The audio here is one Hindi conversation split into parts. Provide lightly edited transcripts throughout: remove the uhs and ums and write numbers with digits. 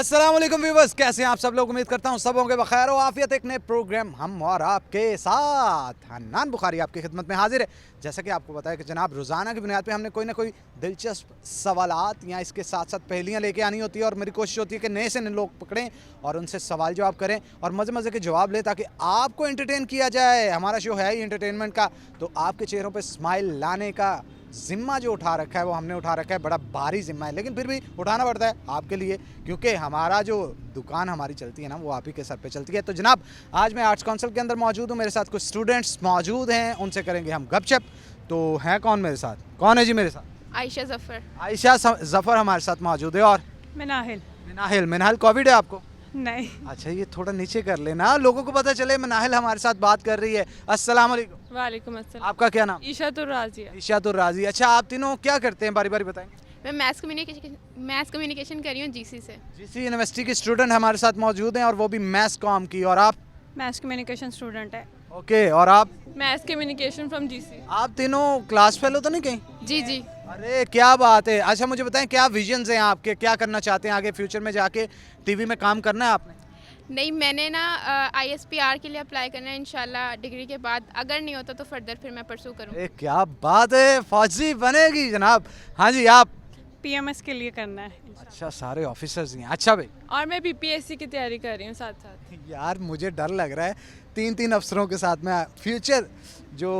अस्सलाम वालेकुम व्यूअर्स, कैसे हैं आप सब लोग। उम्मीद करता हूं सब होंगे बखैर और आफियत। एक नए प्रोग्राम हम और आपके साथ हन्नान बुखारी आपकी खिदमत में हाजिर है। जैसा कि आपको पता है कि जनाब रोज़ाना की बुनियाद पे हमने कोई ना कोई दिलचस्प सवालात या इसके साथ साथ पहेलियाँ लेके आनी होती है और मेरी कोशिश होती है कि नए से नए लोग पकड़ें और उनसे सवाल जवाब करें और मज़े मज़े के जवाब लें ताकि आपको एंटरटेन किया जाए। हमारा शो है ही एंटरटेनमेंट का, तो आपके चेहरों पर स्माइल लाने का ज़िम्मा जो उठा रखा है वो हमने उठा रखा है। बड़ा भारी ज़िम्मा है, लेकिन फिर भी उठाना पड़ता है आपके लिए, क्योंकि हमारा जो दुकान हमारी चलती है ना वो आप ही के सर पे चलती है। तो जनाब आज मैं आर्ट्स काउंसिल के अंदर मौजूद हूँ, मेरे साथ कुछ स्टूडेंट्स मौजूद हैं, उनसे करेंगे हम गपशप। तो हैं कौन मेरे साथ, कौन है जी मेरे साथ? आयशा जफर। आयशा जफ़र हमारे साथ मौजूद है। और मिनाहिल। मिनाहिल कोविड है आपको? नहीं। अच्छा, ये थोड़ा नीचे कर लेना, लोगों को पता चले मिनाहिल हमारे साथ बात कर रही है। अस्सलाम वालेकुम। वालेकुम अस्सलाम। आपका क्या नाम? ईशा तो राजी है। ईशा तो राजी। अच्छा, आप तीनों क्या करते हैं, बारी बारी बताएंगे। मैं मैथ्स कम्युनिकेशन कर रही हूँ जीसी से। जीसी यूनिवर्सिटी की स्टूडेंट हमारे साथ मौजूद हैं और वो भी मैथ्स कॉम की। और आप? मैथ्स कम्युनिकेशन स्टूडेंट है। ओके, और आप? Maths communication from GC. आप तीनों क्लास फेलो तो नहीं कहीं? जी जी। अरे क्या बात है। अच्छा मुझे बताएं, क्या विजन्स हैं आपके, क्या करना चाहते हैं आगे फ्यूचर में जाके? टीवी में काम करना है आपने? नहीं, मैंने ना ISPR के लिए अप्लाई करना है इंशाल्लाह डिग्री के बाद। अगर नहीं होता तो फर्दर फिर मैं परसू करूँ। अरे क्या बात है, फौजी बनेगी जनाब। हाँ जी, आप? PMS के लिए करना है। अच्छा, सारे ऑफिसर्स हैं। अच्छा भाई, और मैं BPSC की तैयारी कर रही हूँ साथ साथ। यार मुझे डर लग रहा है, तीन अफसरों के साथ मैं फ्यूचर जो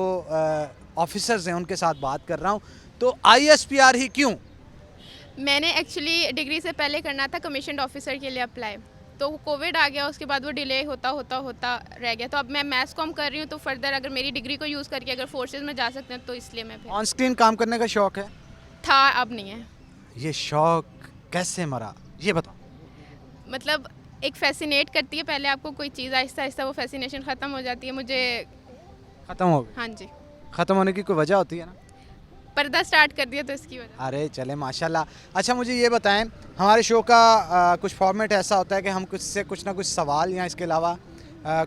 ऑफिसर्स हैं उनके साथ बात कर रहा हूँ। तो ISPR ही क्यों? मैंने एक्चुअली डिग्री से पहले करना था कमीशन्ड ऑफिसर के लिए अप्लाई, तो कोविड आ गया, उसके बाद वो डिले होता रह गया। तो अब मैं मैथ्स कॉम कर रही हूँ, तो फर्दर अगर मेरी डिग्री को यूज़ करके अगर फोर्सेज में जा सकते हैं तो इसलिए मैं ऑन स्क्रीन काम करने का शौक है? था, अब नहीं है। ये शौक कैसे मरा, ये बताओ। मतलब एक फैसिनेट करती है पहले आपको कोई चीज़, आहिस्ता आहिस्ता वो फैसिनेशन ख़त्म हो जाती है। मुझे खत्म हो गई? हाँ जी, खत्म होने की कोई वजह होती है ना? पर्दा स्टार्ट कर दिया तो इसकी वजह। अरे चले माशाल्लाह। अच्छा मुझे ये बताएं, हमारे शो का कुछ फॉर्मेट ऐसा होता है कि हम कुछ ना कुछ सवाल या इसके अलावा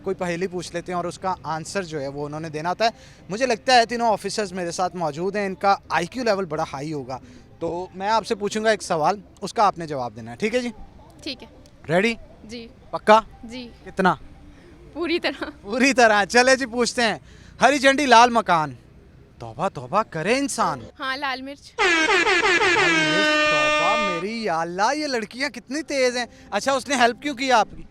कोई पहेली पूछ लेते हैं और उसका आंसर जो है वो उन्होंने देना होता है। मुझे लगता है तीनों ऑफिसर्स मेरे साथ मौजूद हैं, इनका IQ लेवल बड़ा हाई होगा। तो मैं आपसे पूछूंगा एक सवाल, उसका आपने जवाब देना है, ठीक है जी? ठीक है रेडी? जी। पक्का? जी कितना? पूरी तरह। पूरी तरह। चले जी पूछते हैं। हरी झंडी लाल मकान, तौबा तौबा करे इंसान। हाँ, लाल मिर्च। तौबा मेरी या अल्लाह, ये लड़कियां कितनी तेज हैं। अच्छा, उसने हेल्प क्यों की आपकी?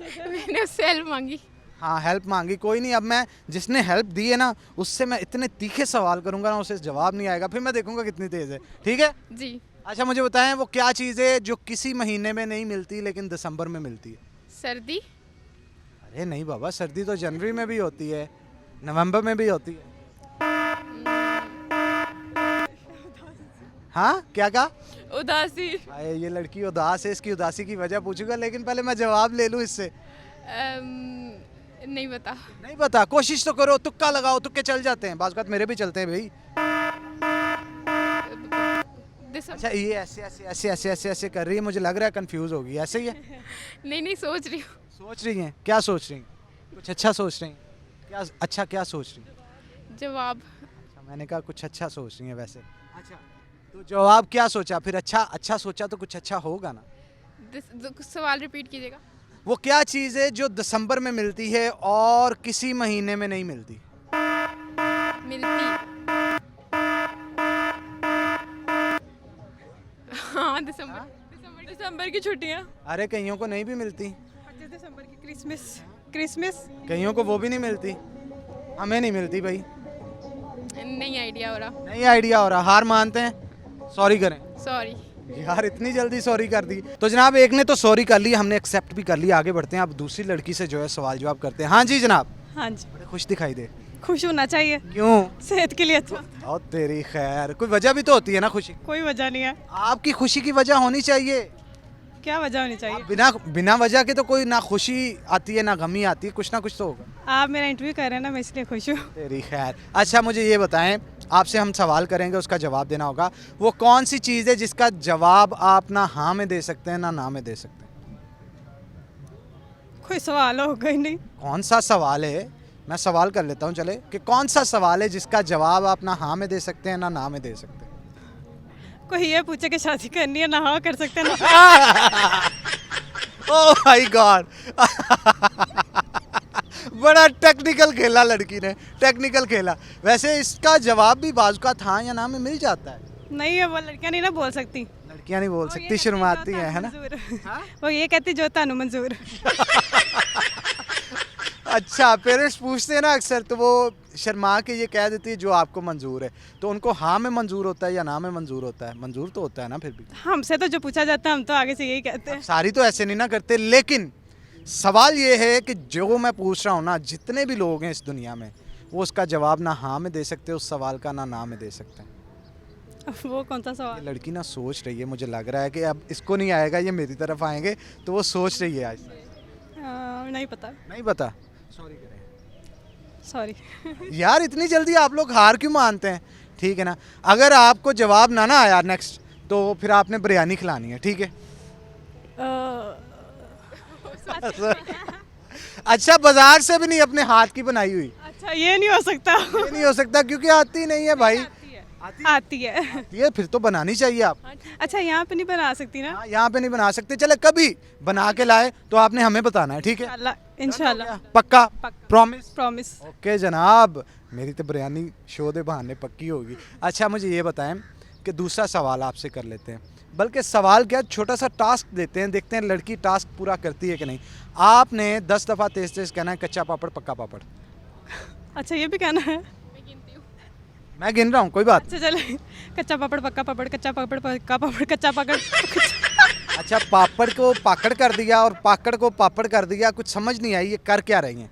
मैंने उससे हेल्प मांगी। हाँ, हेल्प मांगी, कोई नहीं। अब मैं जिसने हेल्प दी है ना उससे मैं इतने तीखे सवाल करूंगा ना, उसे जवाब नहीं आएगा, फिर मैं देखूंगा कितनी तेज है। ठीक है जी। अच्छा मुझे बताएं, वो क्या चीज़ है जो किसी महीने में नहीं मिलती लेकिन दिसंबर में मिलती है? सर्दी। अरे नहीं बाबा, सर्दी तो जनवरी में भी होती है, नवंबर में भी होती है। हाँ, क्या कहा? उदासी। अरे ये लड़की उदास है, इसकी उदासी की वजह पूछूंगा, लेकिन पहले मैं जवाब ले लूँ इससे। नहीं बता। नहीं पता? कोशिश तो करो, तुक्का लगाओ, तुक्के चल जाते हैं, बाज़ मेरे भी चलते हैं भाई। अच्छा, ये ऐसे ऐसे ऐसे ऐसे ऐसे ऐसे कर रही है, मुझे लग रहा है कंफ्यूज होगी। ऐसे ही है? नहीं, सोच रही हूँ। सोच रही हैं? क्या सोच रही हैं? कुछ अच्छा सोच रही हैं? क्या अच्छा, क्या सोच रही हैं? जवाब। अच्छा, मैंने कहा कुछ अच्छा सोच रही हैं वैसे। अच्छा, तो जवाब क्या सोचा फिर? अच्छा सोचा तो कुछ अच्छा होगा ना। सवाल रिपीट कीजिएगा। वो क्या चीज़ है जो दिसंबर में मिलती है और किसी महीने में नहीं मिलती? मिलती। हाँ, दिसंबर की छुट्टियाँ। अरे कईयों को नहीं भी मिलती। 25 दिसंबर की क्रिसमस। कईयों को वो भी नहीं मिलती, हमें नहीं मिलती भाई। नहीं आइडिया हो रहा। नहीं आइडिया हो रहा, हार मानते हैं, सॉरी करें। सॉरी यार इतनी जल्दी सॉरी कर दी। तो जनाब एक ने तो सॉरी कर ली, हमने एक्सेप्ट भी कर लिया, आगे बढ़ते हैं। अब दूसरी लड़की से जो है सवाल जवाब करते हैं। हाँ जी जनाब। हाँ जी। बड़े खुश दिखाई दे। खुश होना चाहिए, क्यों? सेहत के लिए अच्छा। और तेरी खैर, कोई वजह भी तो होती है ना खुशी? कोई वजह नहीं है। आपकी खुशी की वजह होनी चाहिए। क्या वजह होनी चाहिए? बिना वजह के तो कोई ना खुशी आती है ना गमी आती है, कुछ ना कुछ तो होगा। आप मेरा इंटरव्यू कर रहे हैं ना, मैं इसलिए खुश हूँ। तेरी खैर। अच्छा मुझे ये बताएं, आपसे हम सवाल करेंगे, उसका जवाब देना होगा। वो कौन सी चीज़ है जिसका जवाब आप ना हाँ में दे सकते हैं ना में दे सकते हैं? कोई सवाल होगा ही नहीं। कौन सा सवाल है? मैं सवाल कर लेता हूँ चले, कि कौन सा सवाल है जिसका जवाब आप ना हाँ में दे सकते हैं ना में दे सकते हैं? कोई ये पूछे कि शादी करनी है ना हाँ कर सकते हैं ना। ओह माय गॉड बड़ा टेक्निकल खेला लड़की ने, टेक्निकल खेला। वैसे इसका जवाब भी बाजू का था या ना में मिल जाता है। नहीं है, वो लड़कियां नहीं ना बोल सकती। लड़कियां नहीं बोल वो ये सकती, कहती शर्माती जो हैं, है तानू ना। मंजूर। वो ये कहती जो तानू मंजूर। अच्छा, पेरेंट्स पूछते हैं ना अक्सर, तो वो शर्मा के ये कह देती है जो आपको मंजूर है। तो उनको हाँ में मंजूर होता है या ना में मंजूर होता है? मंजूर तो होता है ना फिर भी। हमसे तो जो पूछा जाता है हम तो आगे से यही कहते हैं। सारी तो ऐसे नहीं ना करते, लेकिन सवाल ये है कि जो मैं पूछ रहा हूँ ना, जितने भी लोग हैं इस दुनिया में, वो उसका जवाब ना हाँ में दे सकते, उस सवाल का ना में दे सकते हैं। वो कौन सा ये सवाल? लड़की ना सोच रही है, मुझे लग रहा है कि अब इसको नहीं आएगा, ये मेरी तरफ आएंगे, तो वो सोच रही है आज। नहीं पता, नहीं पता, सॉरी करें सॉरी। यार, इतनी जल्दी आप लोग हार क्यों मानते हैं? ठीक है ना, अगर आपको जवाब ना आया नेक्स्ट, तो फिर आपने बिरयानी खिलानी है, ठीक है। अच्छा, बाजार से भी नहीं, अपने हाथ की बनाई हुई? अच्छा, ये नहीं हो सकता। ये नहीं हो सकता क्योंकि आती नहीं है भाई। आती है। ये फिर तो बनानी चाहिए आप। अच्छा, यहाँ पे नहीं बना सकती ना? हाँ, यहाँ पे नहीं बना सकते। चले कभी बना के लाए तो आपने हमें बताना है, ठीक है। इंशाल्लाह। पक्का? पक्का। प्रॉमिस? प्रॉमिस। ओके जनाब, मेरी तो बिरयानी शो दे बहाने पक्की होगी। अच्छा, मुझे ये बताएं कि दूसरा सवाल आपसे कर लेते हैं, बल्कि सवाल क्या, छोटा सा टास्क देते हैं, देखते हैं लड़की टास्क पूरा करती है कि नहीं। आपने 10 दफ़ा तेज तेज कहना है कच्चा पापड़ पक्का पापड़। अच्छा, ये भी कहना है? मैं गिन रहा हूँ, कोई बात। अच्छा चले, कच्चा पापड़ पक्का पापड़, कच्चा पापड़ पक्का पापड़, कच्चा पापड़। अच्छा, पापड़ को पाकड़ कर दिया और पाकड़ को पापड़ कर दिया, कुछ समझ नहीं आई ये कर क्या रही हैं।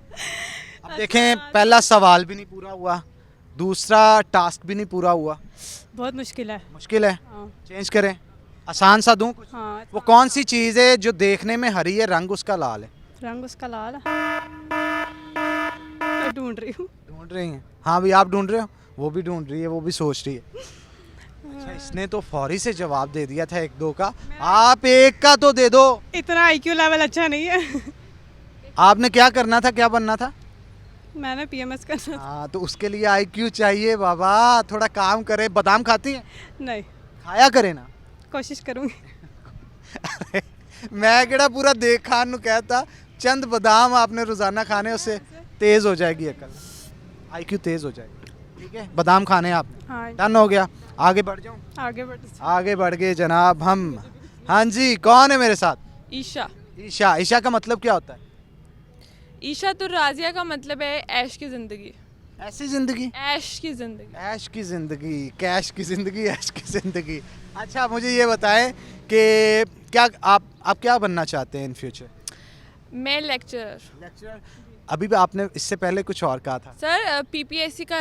अब देखें, पहला सवाल भी नहीं पूरा हुआ, दूसरा टास्क भी नहीं पूरा हुआ। बहुत मुश्किल है। मुश्किल है, हाँ। चेंज करें, आसान सा दूं कुछ। हाँ, वो कौन सी चीज़ है जो देखने में हरी है, रंग उसका लाल है? रंग उसका लाल है। मैं ढूंढ रही हूँ। ढूंढ रही हैं? हाँ भी, आप ढूंढ रहे हो, वो भी ढूंढ रही है, वो भी सोच रही है। अच्छा, इसने तो फौरी से जवाब दे दिया था 1-2 का, आप एक का तो दे दो। इतना आईक्यू लेवल अच्छा नहीं है। आपने क्या करना था, क्या बनना था? मैंने पीएमएस करना था। हाँ, तो उसके लिए आईक्यू चाहिए बाबा, थोड़ा काम करे। बादाम खाती हैं? नहीं, खाया करे ना। कोशिश करूँगी। मैं केड़ा पूरा देख खान नु कहता, चंद बादाम आपने रोजाना खाने, उससे तेज हो जाएगी अकल, आईक्यू तेज हो जाएगी। ठीक है, बादाम खाने आपने, हाँ, डन हो गया। आगे बढ़ जाऊं? आगे बढ़। आगे बढ़ गए जनाब हम। हाँ जी, कौन है मेरे साथ? ईशा। ईशा। ईशा का मतलब क्या होता है? ईशा तो राजिया का मतलब है ऐश की ज़िंदगी। ऐसी जिंदगी? ऐश की ज़िंदगी। ऐश की जिंदगी, कैश की जिंदगी, ऐश की जिंदगी। अच्छा, मुझे ये बताएं कि क्या आप क्या बनना चाहते हैं इन फ्यूचर? मैं लेक्चरर। लेक्चरर? अभी भी आपने इससे पहले कुछ और कहा था। सर पीपीएससी का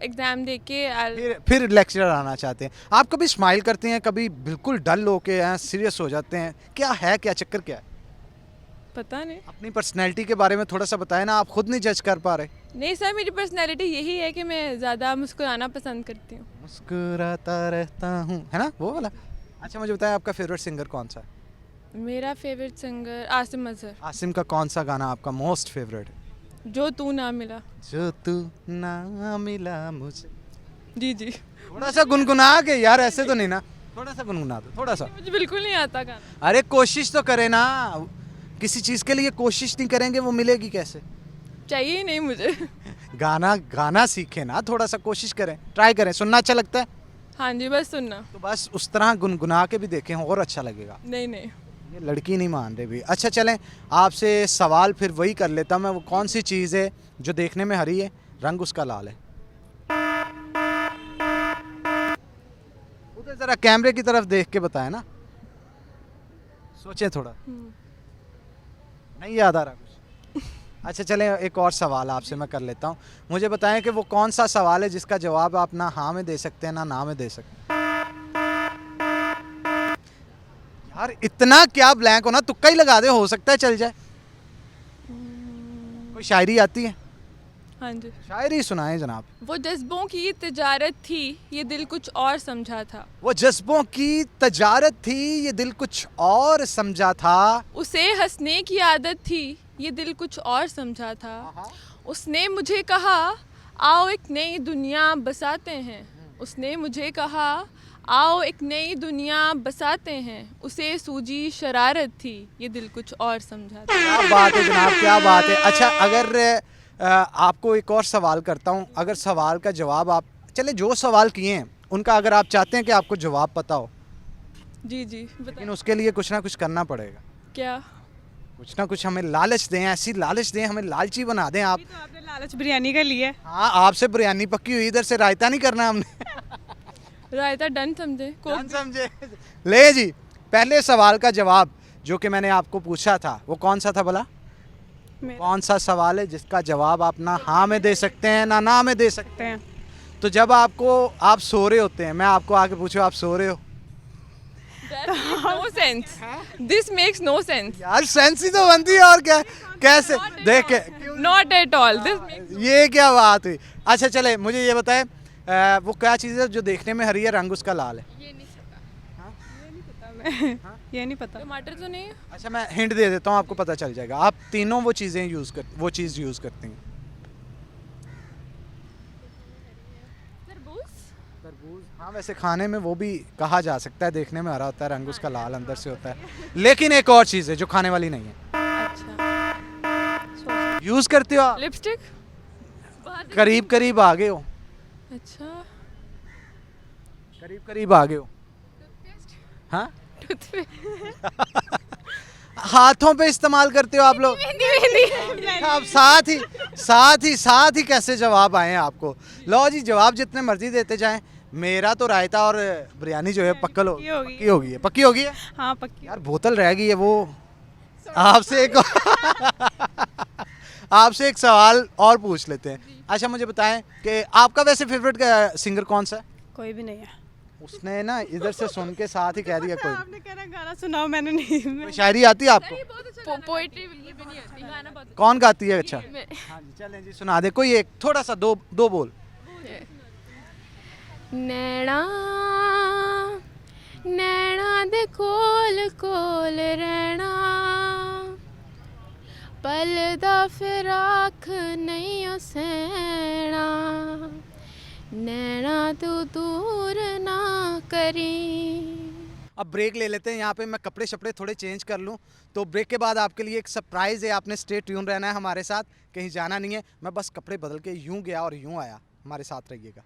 एग्ज़ाम दे के फिर लेक्चरर आना चाहते हैं। आप कभी स्माइल करते हैं, कभी बिल्कुल डल होके हैं, सीरियस हो जाते हैं, क्या है, क्या चक्कर क्या है? पता नहीं। अपनी पर्सनैलिटी के बारे में थोड़ा सा बताएं ना, आप खुद नहीं जज कर पा रहे। नहीं सर, मेरी पर्सनैलिटी यही है कि मैं ज़्यादा मुस्कुराना पसंद करती हूँ। मुस्कुराता रहता हूँ, है ना वो वाला? अच्छा, मुझे बताएं आपका फेवरेट सिंगर कौन सा है? मेरा फेवरेट सिंगर आसिम अजहर। आसिम का कौन सा गाना आपका मोस्ट फेवरेट है? जो तू ना मिला। जो तू ना मिला मुझे। जी जी। थोड़ा सा गुनगुना के यार, ऐसे तो नहीं ना, थोड़ा सा गुनगुना दो, थोड़ा सा। मुझे बिल्कुल नहीं आता गाना। अरे कोशिश तो करें ना, किसी चीज़ के लिए कोशिश नहीं करेंगे वो मिलेगी कैसे? चाहिए ही नहीं मुझे। गाना सीखें ना, थोड़ा सा कोशिश करें, ट्राई करें। सुनना अच्छा लगता है हाँ जी, बस सुनना। तो बस उस तरह गुनगुना के भी देखें और अच्छा लगेगा। नहीं नहीं। ये लड़की नहीं मान रही भी। अच्छा चलें, आपसे सवाल फिर वही कर लेता मैं, वो कौन सी चीज़ है जो देखने में हरी है, रंग उसका लाल है? उधर ज़रा कैमरे की तरफ देख के बताएं ना, सोचें थोड़ा। नहीं याद आ रहा कुछ? अच्छा चलें, एक और सवाल आपसे मैं कर लेता हूँ। मुझे बताएं कि वो कौन सा सवाल है जिसका जवाब आप ना हाँ में दे सकते हैं ना में दे सकते हैं। यार इतना क्या ब्लैंक हो ना, तुक्का ही लगा दे, हो सकता है चल जाए। कोई शायरी आती है? हाँ जी। शायरी सुनाएं जनाब। वो जज्बों की तिजारत थी, ये दिल कुछ और समझा था। वो जज्बों की तजारत थी, ये दिल कुछ और समझा था। उसे हंसने की आदत थी, ये दिल कुछ और समझा था। उसने मुझे कहा आओ एक नई दुनिया बसाते हैं। उसने मुझे कहा आओ एक नई दुनिया बसाते हैं, उसे सूझी शरारत थी, ये दिल कुछ और समझा था। क्या बात है जनाब, क्या बात है। अच्छा, अगर आपको एक और सवाल करता हूँ, अगर सवाल का जवाब आप चले जो सवाल किए हैं उनका अगर आप चाहते हैं कि आपको जवाब पता हो, जी जी लेकिन बताइए। उसके लिए कुछ ना कुछ करना पड़ेगा, क्या? कुछ ना कुछ हमें लालच दें, ऐसी लालच दें, हमें लालची बना दें आप। तो आपने लालच बिरयानी का लिया है। हाँ, आपसे बिरयानी पक्की हुई, इधर से रायता नहीं करना हमने। रायता डन समझे को। कौन समझे। ले जी, पहले सवाल का जवाब जो कि मैंने आपको पूछा था वो कौन सा था भला? मेरा कौन सा सवाल है जिसका जवाब आप ना हाँ में दे सकते हैं ना ना में दे सकते सकते हैं। हैं? तो जब आप सो रहे होते हैं, मैं आपको आके पूछूं आप सो रहे हो, no sense, this makes no sense, यार सेंस ही तो बनती है और क्या, कैसे देख के नॉट एट ऑल, दिस ये क्या बात हुई। अच्छा चले, मुझे ये बताएं वो क्या चीज़ है जो देखने में हरी है, रंग उसका लाल है? ये नहीं पता। ये नहीं पता। टमाटर तो नहीं है। अच्छा, मैं हिंट दे देता हूँ, आपको पता चल जाएगा। आप तीनों वो चीज़ यूज़ करती हैं। तरबूज, हाँ वैसे खाने में वो भी कहा जा सकता है, देखने में हरा होता है, रंग उसका लाल अंदर से होता है। लेकिन एक और चीज़ है जो खाने वाली नहीं है। अच्छा, यूज़ करते हो आप? लिपस्टिक। करीब करीब आ गए हो, अच्छा, करीब करीब आ गए हो। हाँ, हाथों पे इस्तेमाल करते हो आप लोग। अब साथ ही कैसे जवाब आए हैं आपको। लो जी, जवाब जितने मर्जी देते जाएं, मेरा तो रायता और बिरयानी जो है पक्की होगी है। हाँ पक्की। यार बोतल रह गई है वो। आपसे एक आपसे एक सवाल और पूछ लेते हैं। अच्छा मुझे बताएं कि आपका वैसे फेवरेट सिंगर कौन सा है? कोई भी नहीं है। उसने ना इधर से सुन के साथ ही कह दिया कोई। आपने कह रहा गाना सुनाओ, मैंने नहीं। कोई शायरी आती है आपको? पोएट्री बिल्कुल भी नहीं आती, गाना बहुत कौन गाती है? अच्छा मैं- हाँ जी, चलें जी, सुना दे कोई एक थोड़ा सा, दो बोल। नैना नैना दे कोल कोल रहना, पल दा फिराक नहीं ओ सैना, नैना तू दूर ना करी। अब ब्रेक ले लेते हैं, यहाँ पे मैं कपड़े शपड़े थोड़े चेंज कर लूँ। तो ब्रेक के बाद आपके लिए एक सरप्राइज़ है, आपने स्टे ट्यून रहना है हमारे साथ, कहीं जाना नहीं है। मैं बस कपड़े बदल के यूँ गया और यूँ आया, हमारे साथ रहिएगा।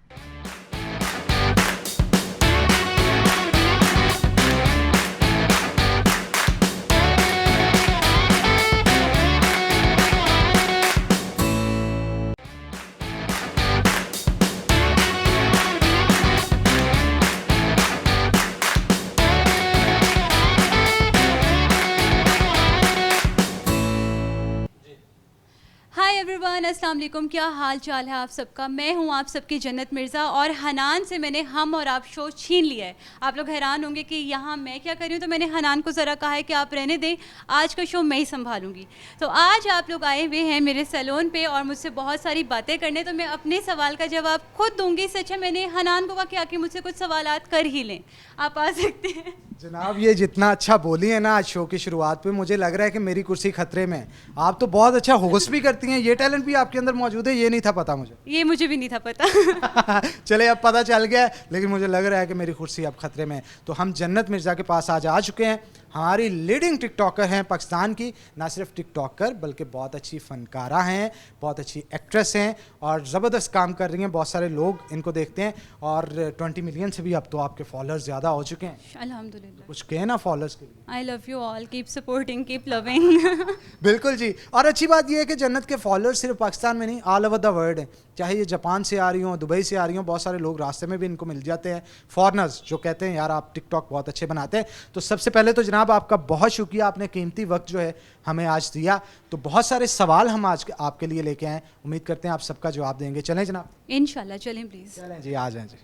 हाय एवरीवन, अस्सलाम वालेकुम। क्या हाल चाल है आप सबका? मैं हूं आप सबकी जन्नत मिर्ज़ा और हनान से मैंने हम और आप शो छीन लिया है। आप लोग हैरान होंगे कि यहाँ मैं क्या कर रही हूँ, तो मैंने हनान को ज़रा कहा है कि आप रहने दें, आज का शो मैं ही संभालूंगी। तो आज आप लोग आए हुए हैं मेरे सैलून पे और मुझसे बहुत सारी बातें करने, तो मैं अपने सवाल का जवाब खुद दूंगी। इससे अच्छा मैंने हनान को कहा कि आके मुझसे कुछ सवालात कर ही लें। आप आ सकते हैं। जनाब ये जितना अच्छा बोली है ना आज शो की शुरुआत पे, मुझे लग रहा है कि मेरी कुर्सी खतरे में है। आप तो बहुत अच्छा होस्ट भी करती हैं, ये टैलेंट भी आपके अंदर मौजूद है, ये नहीं था पता मुझे। ये मुझे भी नहीं था पता। चले अब पता चल गया है, लेकिन मुझे लग रहा है कि मेरी कुर्सी अब खतरे में है। तो हम जन्नत मिर्ज़ा के पास आज आ चुके हैं। हमारी लीडिंग टिकटॉकर हैं पाकिस्तान की, ना सिर्फ टिकटॉकर बल्कि बहुत अच्छी फनकारा हैं, बहुत अच्छी एक्ट्रेस हैं और ज़बरदस्त काम कर रही हैं। बहुत सारे लोग इनको देखते हैं और 20 मिलियन से भी अब तो आपके फॉलोअर्स ज़्यादा हो चुके हैं। अल्हम्दुलिल्लाह। कुछ कहे ना फॉलोअर्स के लिए। I love you all, keep supporting, keep loving. बिल्कुल जी। और अच्छी बात यह है कि जन्नत के फॉलोअर्स सिर्फ पाकिस्तान में नहीं, ऑल ओवर द वर्ल्ड है। चाहे ये जापान से आ रही हो, दुबई से आ रही हो, बहुत सारे लोग रास्ते में भी इनको मिल जाते हैं, फॉरनर्स जो कहते हैं यार आप टिकटॉक बहुत अच्छे बनाते हैं। तो सबसे पहले तो जनाब आपका बहुत शुक्रिया, आपने कीमती वक्त जो है हमें आज दिया। तो बहुत सारे सवाल हम आज आपके लिए लेके आए, उम्मीद करते हैं आप सबका जवाब देंगे। चलें जनाब? इंशाल्लाह, चलें प्लीज़। चलें जी, आ जाएं जी।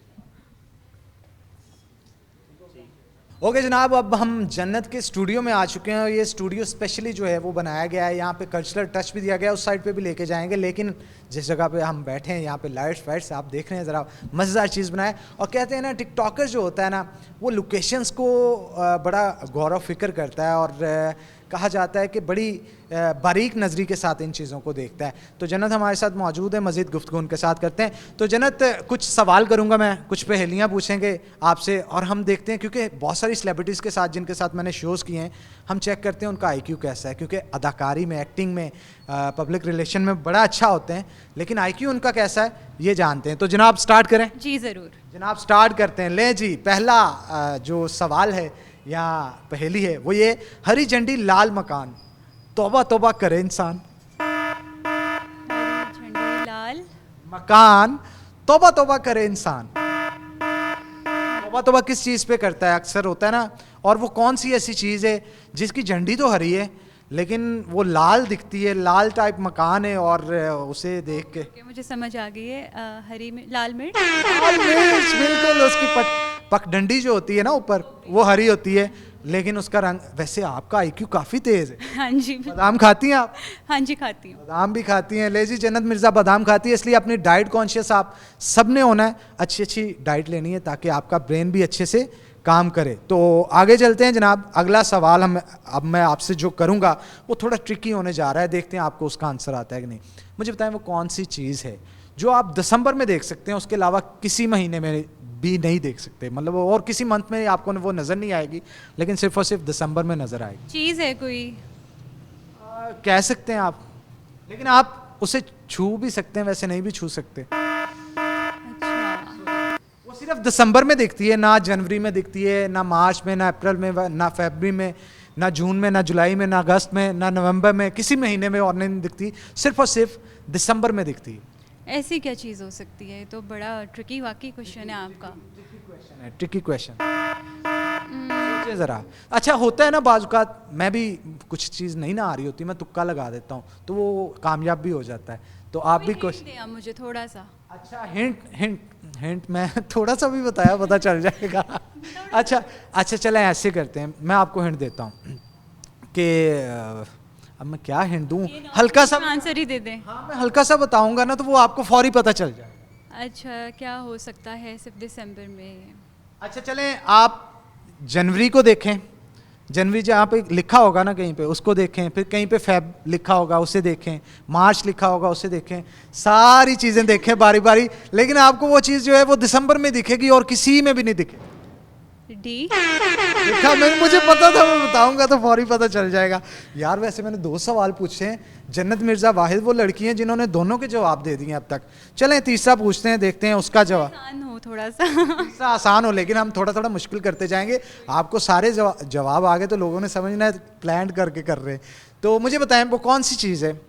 ओके जनाब, अब हम जन्नत के स्टूडियो में आ चुके हैं और ये स्टूडियो स्पेशली जो है वो बनाया गया है, यहाँ पे कल्चरल टच भी दिया गया है, उस साइड पे भी लेके जाएंगे। लेकिन जिस जगह पे हम बैठे हैं यहाँ पे लाइट्स वाइट्स आप देख रहे हैं, ज़रा मज़ेदार चीज़ बनाए। और कहते हैं ना टिकटॉकर जो होता है ना वो लोकेशंस को बड़ा गौर व फिक्र करता है और कहा जाता है कि बड़ी बारीक नज़री के साथ इन चीज़ों को देखता है। तो जन्नत हमारे साथ मौजूद है, मज़ीद गुफ्तगू उनके साथ करते हैं। तो जन्नत, कुछ सवाल करूंगा मैं, कुछ पहेलियां पूछेंगे आपसे और हम देखते हैं, क्योंकि बहुत सारी सेलिब्रिटीज़ के साथ जिनके साथ मैंने शोज़ किए हैं, हम चेक करते हैं उनका IQ कैसा है, क्योंकि अदाकारी में, एक्टिंग में, पब्लिक रिलेशन में बड़ा अच्छा होते हैं, लेकिन IQ उनका कैसा है ये जानते हैं। तो जनाब स्टार्ट करें। जी ज़रूर। जनाब स्टार्ट करते हैं। ले जी, पहला जो सवाल है या पहेली है वो ये, हरी झंडी लाल मकान, तौबा तौबा करे इंसान। हरी झंडी लाल मकान, तौबा तौबा करे इंसान। तौबा तौबा किस चीज़ पे करता है? अक्सर होता है ना। और वो कौन सी ऐसी चीज़ है जिसकी झंडी तो हरी है लेकिन वो लाल दिखती है, लाल टाइप मकान है, और उसे देख के के मुझे समझ आ गई है। हरी में लाल मिर्च। लाल मिर्च, बिल्कुल। उसकी पगडंडी जो होती है ना ऊपर, वो हरी होती है लेकिन उसका रंग। वैसे आपका IQ काफ़ी तेज़ है। हाँ जी। बादाम खाती हैं आप? हाँ जी खाती हूँ। बादाम भी खाती हैं। ले जी, जन्नत मिर्ज़ा बादाम खाती है, इसलिए अपनी डाइट कॉन्शियस आप सब ने होना है। अच्छी अच्छी डाइट लेनी है ताकि आपका ब्रेन भी अच्छे से काम करे। तो आगे चलते हैं जनाब। अगला सवाल अब मैं आपसे जो करूँगा वो थोड़ा ट्रिकी होने जा रहा है, देखते हैं आपको उसका आंसर आता है कि नहीं। मुझे बताएं वो कौन सी चीज़ है जो आप दिसंबर में देख सकते हैं, उसके अलावा किसी महीने में भी नहीं देख सकते, मतलब और किसी मंथ में आपको वो नज़र नहीं आएगी, लेकिन सिर्फ और सिर्फ दिसंबर में नज़र आएगी। चीज़ है कोई? कह सकते हैं आप, लेकिन आप उसे छू भी सकते हैं, वैसे नहीं भी छू सकते। अच्छा। वो सिर्फ दिसंबर में दिखती है, ना जनवरी में दिखती है, ना मार्च में, ना अप्रैल में, ना फरवरी में, ना जून में, ना जुलाई में, ना अगस्त में, ना नवंबर में, किसी महीने में और नहीं दिखती, सिर्फ और सिर्फ दिसंबर में दिखती है। ऐसी क्या चीज़ हो सकती है? तो बड़ा ट्रिकी वाकई क्वेश्चन है आपका। ट्रिकी क्वेश्चन सोचिए ज़रा। अच्छा होता है ना बाज़ औक़ात, मैं भी कुछ चीज़ नहीं ना आ रही होती, मैं तुक्का लगा देता हूँ तो वो कामयाब भी हो जाता है। तो आप भी क्वेश्चन दें आप मुझे थोड़ा सा। अच्छा, हिंट मैं थोड़ा सा भी बताया, पता चल जाएगा। अच्छा चलें ऐसे करते हैं, मैं आपको हिंट देता हूँ कि अब मैं क्या हिंट दूँ, हल्का सा आंसर ही दे दें। हाँ, मैं हल्का सा बताऊंगा ना तो वो आपको फौरी पता चल जाए। अच्छा, क्या हो सकता है सिर्फ दिसंबर में? अच्छा चलें, आप जनवरी को देखें, जनवरी जहाँ पे लिखा होगा ना कहीं पे उसको देखें, फिर कहीं पे फेब लिखा होगा उसे देखें, मार्च लिखा होगा उसे देखें, सारी चीज़ें देखें बारी बारी, लेकिन आपको वो चीज़ जो है वो दिसंबर में दिखेगी और किसी में भी नहीं दिखे। डी। देखा, मुझे पता था, मैं बताऊंगा तो फौरी पता चल जाएगा। यार वैसे मैंने 2 सवाल पूछे हैं, जन्नत मिर्ज़ा वाहिद वो लड़की हैं जिन्होंने दोनों के जवाब दे दिए अब तक। चलें तीसरा पूछते हैं, देखते हैं उसका जवाब। आसान हो थोड़ा सा। तीसरा आसान हो, लेकिन हम थोड़ा थोड़ा मुश्किल करते जाएंगे। आपको सारे जवाब आ गए तो लोगों ने समझना है प्लान करके कर रहे हैं। तो मुझे बताएं वो कौन सी चीज़ है,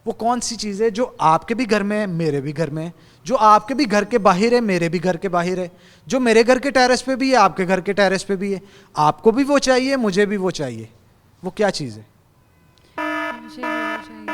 वो कौन सी चीज़ है जो आपके भी घर में है, मेरे भी घर में है, जो आपके भी घर के बाहर है, मेरे भी घर के बाहर है, जो मेरे घर के टेरेस पे भी है, आपके घर के टेरेस पे भी है, आपको भी वो चाहिए, मुझे भी वो चाहिए। वो क्या चीज़ है? मुझे भी वो चाहिए।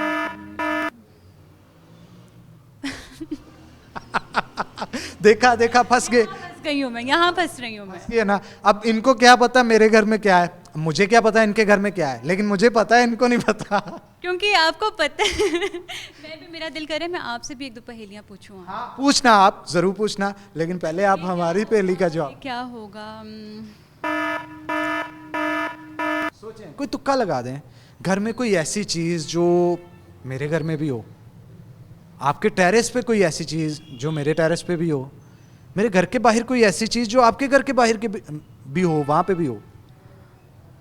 देखा फंस गए। फंस गई हूँ मैं, यहाँ फंस रही हूँ मैं। ये ना, अब इनको क्या पता मेरे घर में क्या है, मुझे क्या पता इनके घर में क्या है, लेकिन मुझे पता है, इनको नहीं पता। क्योंकि आपको पता है। मैं भी, मेरा दिल करे मैं आपसे भी 1-2 पहेलियाँ पूछूँ। हाँ पूछना, आप जरूर पूछना, लेकिन पहले आप हमारी पहेली का जवाब क्या होगा? सोचें, कोई तुक्का लगा दें। घर में कोई ऐसी चीज़ जो मेरे घर में भी हो, आपके टेरेस पे कोई ऐसी चीज़ जो मेरे टेरेस पे भी हो, मेरे घर के बाहर कोई ऐसी चीज़ जो आपके घर के बाहर के भी हो, वहाँ पे भी हो,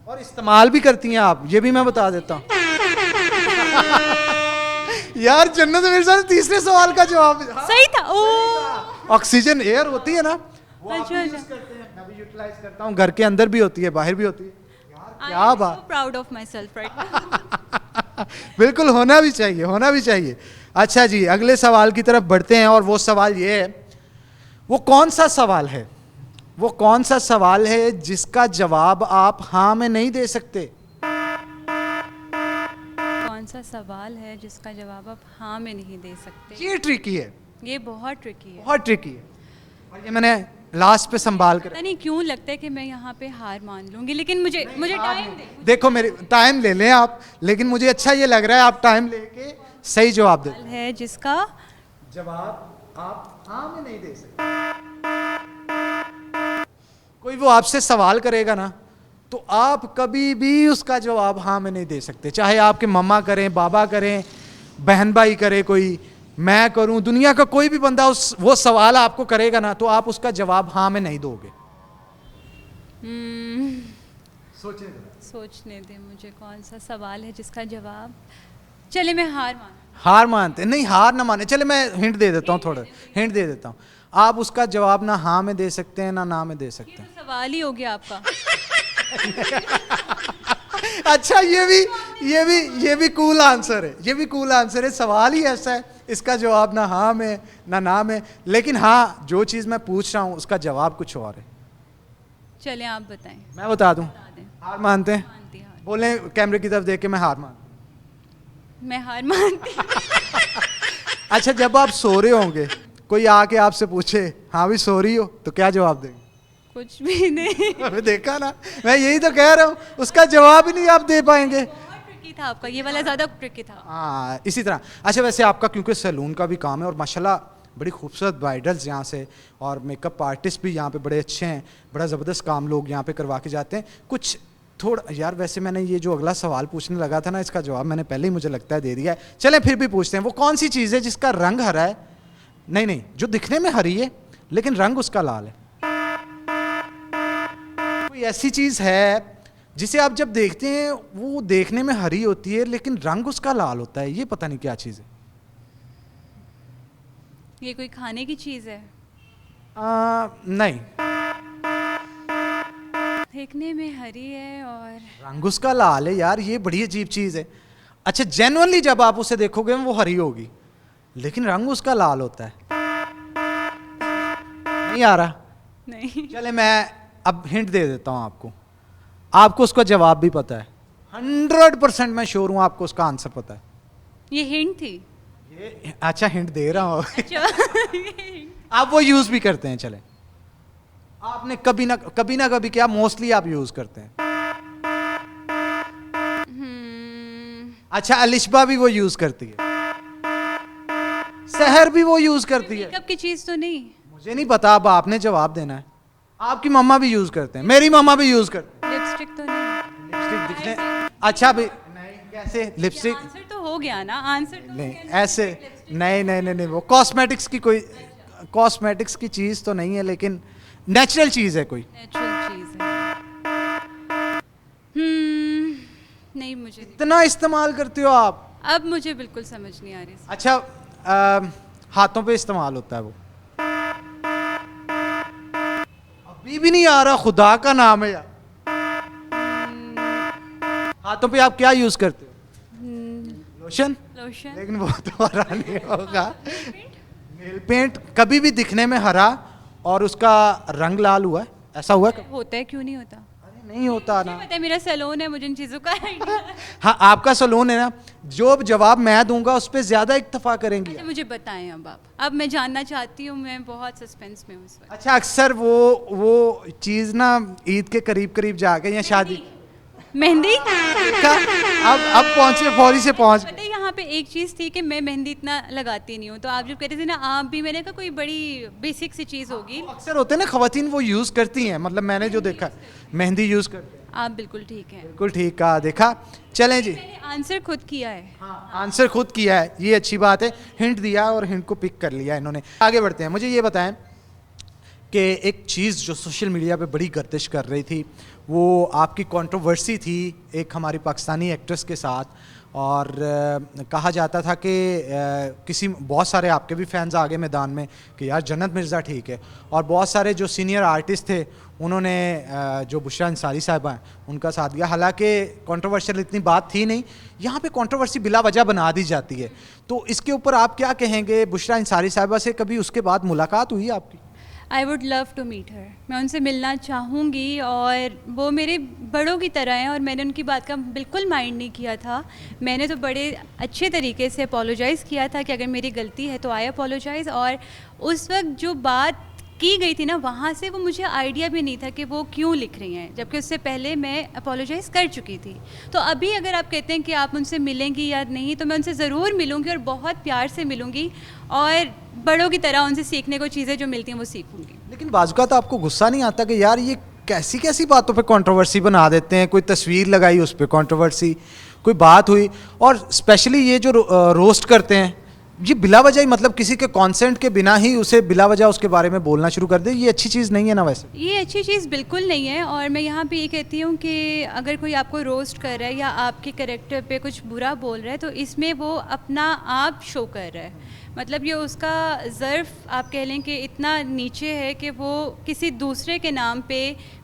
और इस्तेमाल भी करती हैं आप, ये भी मैं बता देता हूँ। यार जन्नत मिर्ज़ा ने तीसरे सवाल का जवाब सही था। ओ, ऑक्सीजन एयर होती है ना, वो आप अच्छा, यूज़ करते हैं, मैं भी यूटिलाइज करता हूँ। घर के अंदर भी होती है, बाहर भी होती है। क्या बात, proud of my self right. बिल्कुल होना भी चाहिए, होना भी चाहिए। अच्छा जी, अगले सवाल की तरफ बढ़ते हैं, और वो सवाल ये है, वो कौन सा सवाल है, वो कौन सा सवाल है जिसका जवाब आप हाँ में नहीं दे सकते? कौन सा सवाल है जिसका जवाब आप हाँ में नहीं दे सकते? ये ट्रिकी है, ये बहुत ट्रिकी है। बहुत ट्रिकी है, और ये मैंने लास्ट पे संभाल कर। पता नहीं क्यों लगता है कि मैं यहाँ पे हार मान लूंगी, लेकिन मुझे टाइम दे। देखो मेरे टाइम ले लें आप, लेकिन मुझे अच्छा ये लग रहा है आप टाइम लेके सही जवाब दे। है जिसका जवाब आप हाँ में नहीं दे सकते। कोई वो आपसे सवाल करेगा ना, तो आप कभी भी उसका जवाब हाँ में नहीं दे सकते, चाहे आपके मम्मा करें, बाबा करें, बहन भाई करे, कोई मैं करूं, दुनिया का कोई भी बंदा वो सवाल आपको करेगा ना, तो आप उसका जवाब हाँ में नहीं दोगे। सोचने दे मुझे, कौन सा सवाल है जिसका जवाब, चले मैं हार मानते नहीं, हार ना माने, चले मैं हिंट दे देता हूँ, थोड़ा हिंट दे देता हूँ। आप उसका जवाब ना हाँ में दे सकते हैं ना में दे सकते हैं। तो सवाल ही हो गया आपका। अच्छा, ये भी कूल आंसर है, ये भी कूल आंसर है। सवाल ही ऐसा है, इसका जवाब ना हाँ में ना में, लेकिन हाँ जो चीज़ मैं पूछ रहा हूँ उसका जवाब कुछ और है। चलें आप बताएं। मैं बता दूं? दें। हार मानते हैं? मानती हार। बोले कैमरे की तरफ देख के, मैं हार मानता हूं। मैं हार मानती। अच्छा, जब आप सो रहे होंगे, कोई आके आपसे पूछे हाँ भी सो रही हो, तो क्या जवाब देंगे? कुछ भी नहीं। अबे देखा ना, मैं यही तो कह रहा हूँ, उसका जवाब ही नहीं आप दे पाएंगे। बहुत ट्रिकी था आपका, ये वाला ज़्यादा ट्रिकी था। हाँ, इसी तरह। अच्छा, वैसे आपका क्योंकि सैलून का भी काम है और माशाल्लाह बड़ी खूबसूरत ब्राइडल्स यहाँ से और मेकअप आर्टिस्ट भी यहाँ पे बड़े अच्छे हैं, बड़ा ज़बरदस्त काम लोग यहाँ पे करवा के जाते हैं। कुछ थोड़ा यार, वैसे मैंने ये जो अगला सवाल पूछने लगा था ना, इसका जवाब मैंने पहले ही मुझे लगता है दे दिया है। चलें फिर भी पूछते हैं, वो कौन सी चीज़ है जिसका रंग हरा है? नहीं, जो दिखने में हरी है लेकिन रंग उसका लाल है। कोई ऐसी चीज़ है जिसे आप जब देखते हैं वो देखने में हरी होती है लेकिन रंग उसका लाल होता है, ये पता नहीं क्या चीज़ है। ये कोई खाने की चीज़ है? नहीं, देखने में हरी है और रंग उसका लाल है यार, ये बड़ी अजीब चीज़ है। अच्छा, जेन्युइनली जब आप उसे देखोगे वो हरी होगी लेकिन रंग उसका लाल होता है। नहीं आ रहा? नहीं। चले मैं अब हिंट दे देता हूं आपको, आपको उसका जवाब भी पता है, 100% मैं श्योर हूं आपको उसका आंसर पता है। ये हिंट थी? ये अच्छा हिंट दे रहा हूं। अच्छा। आप वो यूज भी करते हैं, चले आपने कभी ना कभी क्या, मोस्टली आप यूज करते हैं। अच्छा, अलिशबा भी वो यूज करती है, सहर भी वो यूज करती है। मेकअप की चीज़ तो नहीं? मुझे नहीं पता, अब आपने जवाब देना है। आपकी मम्मा भी यूज करते हैं, मेरी मम्मा भी यूज करते हैं। लिपस्टिक तो नहीं? लिपस्टिक दिखने अच्छा भी नहीं, कैसे लिपस्टिक? आंसर तो हो गया ना, आंसर तो नहीं ऐसे नहीं, वो कॉस्मेटिक्स की कोई कॉस्मेटिक्स की चीज तो नहीं है, लेकिन नेचुरल चीज है कोई। नेचुरल चीज़ है। नहीं, मुझे नहीं। इतना इस्तेमाल करते हो आप? अब मुझे बिल्कुल समझ नहीं आ रही। अच्छा, हाथों पे इस्तेमाल होता है वो। अभी भी नहीं आ रहा, खुदा का नाम है यार। हाथों पे आप क्या यूज करते हो? लोशन? लोशन? लेकिन वो तो हरा नहीं होगा। नेल पेंट कभी भी दिखने में हरा और उसका रंग लाल हुआ है, ऐसा हुआ है? होता है, क्यों नहीं होता? अरे नहीं होता ना। पता है, मेरा सैलून है, मुझे इन चीज़ों का idea है। हाँ, आपका सलून है ना, जो जवाब मैं दूंगा उस पर ज्यादा इत्तेफाक करेंगी। अच्छा, मुझे बताएं अब आप। अब मैं जानना चाहती हूँ, मैं बहुत सस्पेंस में हूँ इस वक्त। अच्छा, अक्सर वो चीज ना ईद के करीब जाके या शादी मेहंदी? का अब पहुंचे, फौरी से पहुंच पता है, यहाँ पे एक चीज़ थी कि मैं मेहंदी इतना लगाती नहीं हूँ, तो आप जब कहते थे ना आप भी, मैंने कहा कोई बड़ी बेसिक सी चीज़ होगी। अक्सर होते हैं ना खवातीन, वो यूज करती हैं, मतलब मैंने जो देखा मेहंदी यूज करते हैं। आप बिल्कुल ठीक हैं। बिल्कुल ठीक कहा, देखा। चलें जी, मैंने आंसर खुद किया है। हाँ, आंसर खुद किया है, ये अच्छी बात है। हिंट दिया और हिंट को पिक कर लिया इन्होंने। आगे बढ़ते हैं, मुझे ये बताएं कि एक चीज़ जो सोशल मीडिया पे बड़ी गर्दिश कर रही थी, वो आपकी कंट्रोवर्सी थी एक हमारी पाकिस्तानी एक्ट्रेस के साथ, और कहा जाता था कि किसी बहुत सारे आपके भी फैंस आ गए मैदान में कि यार जन्नत मिर्ज़ा ठीक है, और बहुत सारे जो सीनियर आर्टिस्ट थे उन्होंने जो बुशरा अंसारी साहिबा हैं उनका साथ दिया। हालांकि कंट्रोवर्शियल इतनी बात थी नहीं, यहाँ पे कंट्रोवर्सी बिला वजह बना दी जाती है, तो इसके ऊपर आप क्या कहेंगे? बुशरा अंसारी साहिबा से कभी उसके बाद मुलाकात हुई आपकी? I would love to meet her. मैं उनसे मिलना चाहूँगी, और वो मेरे बड़ों की तरह हैं, और मैंने उनकी बात का बिल्कुल माइंड नहीं किया था। मैंने तो बड़े अच्छे तरीके से अपोलोजाइज़ किया था कि अगर मेरी गलती है तो आई अपोलोजाइज़, और उस वक्त जो बात की गई थी ना, वहाँ से वो मुझे आइडिया भी नहीं था कि वो क्यों लिख रही हैं, जबकि उससे पहले मैं अपोलोजाइज़ कर चुकी थी। तो अभी अगर आप कहते हैं कि आप उनसे मिलेंगी या नहीं, तो मैं उनसे ज़रूर मिलूँगी, और बहुत प्यार से मिलूँगी, और बड़ों की तरह उनसे सीखने को चीज़ें जो मिलती हैं वो सीखूँगी। लेकिन बाज़ औक़ात आपको गुस्सा नहीं आता कि यार ये कैसी कैसी बातों पे कंट्रोवर्सी बना देते हैं। कोई तस्वीर लगाई उस पर कंट्रोवर्सी, कोई बात हुई, और स्पेशली ये जो रोस्ट करते हैं, ये बिला वजह ही, मतलब किसी के कॉन्सेंट के बिना ही उसे बिला वजह उसके बारे में बोलना शुरू कर दे। ये अच्छी चीज़ नहीं है ना वैसे। ये अच्छी चीज़ बिल्कुल नहीं है। और मैं यहाँ पे ये कहती हूँ कि अगर कोई आपको रोस्ट कर रहा है या आपके कैरेक्टर पे कुछ बुरा बोल रहा है तो इसमें वो अपना आप शो कर रहा है। मतलब ये उसका ज़र्फ़ आप कह लें कि इतना नीचे है कि वो किसी दूसरे के नाम पे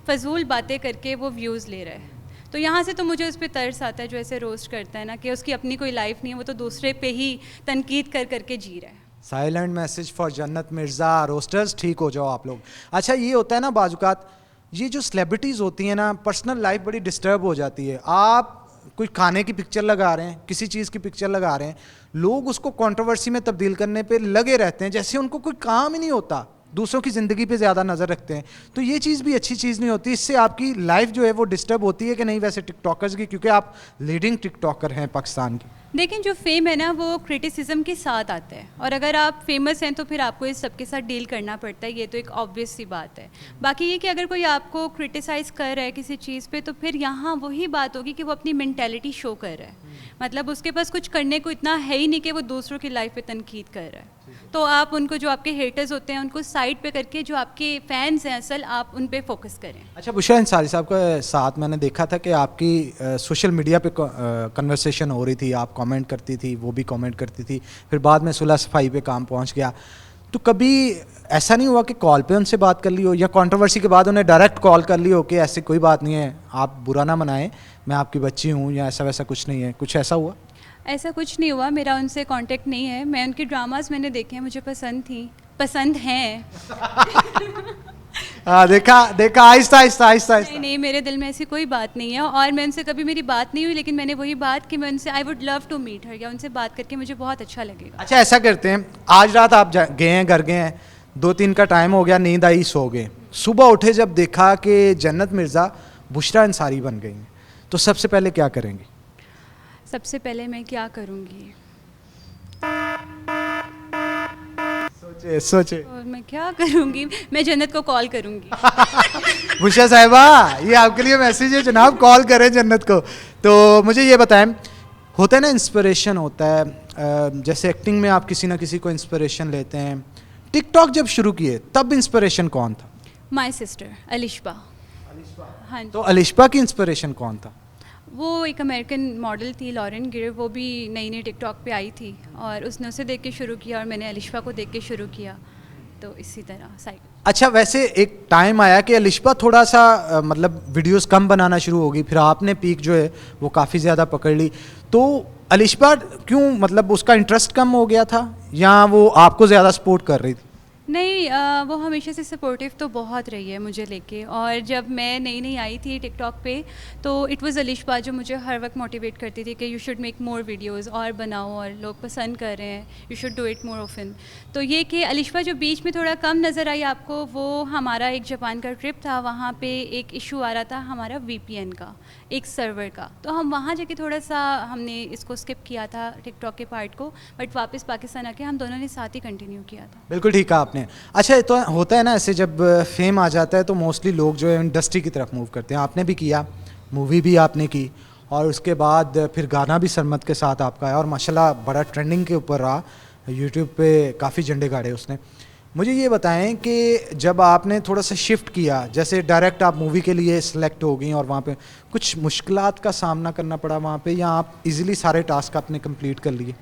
फजूल बातें करके वो व्यूज़ ले रहा है। तो यहाँ से तो मुझे उस पर तरस आता है जो ऐसे रोस्ट करता है ना, कि उसकी अपनी कोई लाइफ नहीं है, वो तो दूसरे पे ही तनकीद कर करके जी रहा है। साइलेंट मैसेज फॉर जन्नत मिर्ज़ा। रोस्टर्स ठीक हो जाओ आप लोग। अच्छा ये होता है ना बाजुकात, ये जो सेलिब्रिटीज़ होती हैं ना, पर्सनल लाइफ बड़ी डिस्टर्ब हो जाती है। आप कोई खाने की पिक्चर लगा रहे हैं, किसी चीज़ की पिक्चर लगा रहे हैं, लोग उसको कंट्रोवर्सी में तब्दील करने पे लगे रहते हैं, जैसे उनको कोई काम ही नहीं होता, दूसरों की ज़िंदगी पे ज़्यादा नज़र रखते हैं। तो ये चीज़ भी अच्छी चीज़ नहीं होती। इससे आपकी लाइफ जो है वो डिस्टर्ब होती है कि नहीं वैसे टिकटॉकर्स की, क्योंकि आप लीडिंग टिकटॉकर हैं पाकिस्तान की। लेकिन जो फेम है ना वो क्रिटिसिज्म के साथ आता है, और अगर आप फेमस हैं तो फिर आपको इस सब के साथ डील करना पड़ता है। ये तो एक ऑब्वियस सी बात है। बाकी ये कि अगर कोई आपको क्रिटिसाइज़ कर रहा है किसी चीज़ पे, तो फिर यहाँ वही बात होगी कि वो अपनी मेंटेलिटी शो कर रहा है। मतलब उसके पास कुछ करने को इतना है ही नहीं कि वो दूसरों की लाइफ पे तनकीद कर रहा है। तो आप उनको, जो आपके हेटर्स होते हैं, उनको साइड पे करके जो आपके फैंस हैं असल, आप उन पे फोकस करें। अच्छा बुशरा अंसारी साहब के साथ मैंने देखा था कि आपकी सोशल मीडिया पे कन्वर्सेशन हो रही थी, आप कमेंट करती थी, वो भी कमेंट करती थी, फिर बाद में सुलह सफाई पे काम पहुंच गया। तो कभी ऐसा नहीं हुआ कि कॉल पे उनसे बात कर ली हो, या कंट्रोवर्सी के बाद उन्हें डायरेक्ट कॉल कर ली हो कि ऐसी कोई बात नहीं है, आप बुरा ना मनाएं, मैं आपकी बच्ची हूँ, या ऐसा वैसा कुछ नहीं है? कुछ ऐसा हुआ? ऐसा कुछ नहीं हुआ, मेरा उनसे कांटेक्ट नहीं है। मैं उनकी ड्रामास मैंने देखे हैं, मुझे पसंद थी, पसंद हैं। देखा आहिस्ता आहिस्ता आहिस्ता नहीं नहीं, मेरे दिल में ऐसी कोई बात नहीं है, और मैं उनसे कभी मेरी बात नहीं हुई, लेकिन मैंने वही बात कि मैं उनसे I would love to meet her, या उनसे बात करके मुझे बहुत अच्छा लगेगा। अच्छा ऐसा करते हैं, आज रात आप गए हैं, घर गए हैं, 2-3 का टाइम हो गया, नींद आई, सो गए, सुबह उठे जब देखा कि जन्नत मिर्ज़ा बुशरा अंसारी बन गई हैं, तो सबसे पहले क्या करेंगे? सबसे पहले मैं क्या करूँगी? सोचे और मैं क्या करूँगी? मैं जन्नत को कॉल करूँगी। बुशरा साहिबा, ये आपके लिए मैसेज है जनाब, कॉल करें जन्नत को। तो मुझे ये बताएं, होता है ना इंस्पिरेशन होता है, जैसे एक्टिंग में आप किसी ना किसी को इंस्पिरेशन लेते हैं। टिकटॉक जब शुरू किए तब इंस्पिरेशन कौन था? My sister Alishba. हाँ जी। तो अलिशबा की इंस्पिरेशन कौन था? वो एक अमेरिकन मॉडल थी, लॉरेन गिर, वो भी नई नई टिकटॉक पे आई थी, और उसने उसे देख के शुरू किया, और मैंने अलिशबा को देख के शुरू किया। तो इसी तरह साइड। अच्छा वैसे एक टाइम आया कि अलिशबा थोड़ा सा मतलब वीडियोस कम बनाना शुरू हो गई, फिर आपने पीक जो है वो काफ़ी ज़्यादा पकड़ ली। तो अलिशबा क्यों, मतलब उसका इंटरेस्ट कम हो गया था, या वो आपको ज़्यादा सपोर्ट कर रही थी? नहीं, वो हमेशा से सपोर्टिव तो बहुत रही है मुझे लेके। और जब मैं नई नई आई थी टिकटॉक पे, तो इट वाज अलिशबा जो मुझे हर वक्त मोटिवेट करती थी कि you should make more videos, और बनाओ, और लोग पसंद कर रहे हैं, you should do it more often. तो ये कि अलिशबा जो बीच में थोड़ा कम नज़र आई आपको, वो हमारा एक जापान का ट्रिप था, वहाँ पे एक इशू आ रहा था हमारा VPN का, एक सर्वर का। तो हम वहाँ जाके थोड़ा सा हमने इसको स्किप किया था टिकटॉक के पार्ट को, बट वापस पाकिस्तान आके हम दोनों ने साथ ही कंटिन्यू किया था। बिल्कुल ठीक है आपने। अच्छा ये तो होता है ना ऐसे, जब फेम आ जाता है तो मोस्टली लोग जो है इंडस्ट्री की तरफ मूव करते हैं। आपने भी किया, मूवी भी आपने की, और उसके बाद फिर गाना भी सरमद के साथ आपका है, और माशाल्लाह बड़ा ट्रेंडिंग के ऊपर रहा, यूट्यूब पे काफ़ी झंडे गाड़े उसने। मुझे ये बताएं कि जब आपने थोड़ा सा शिफ्ट किया, जैसे डायरेक्ट आप मूवी के लिए सिलेक्ट हो गई, और वहाँ पे कुछ मुश्किलात का सामना करना पड़ा वहाँ पे, या आप इजीली सारे टास्क आपने कंप्लीट कर लिए?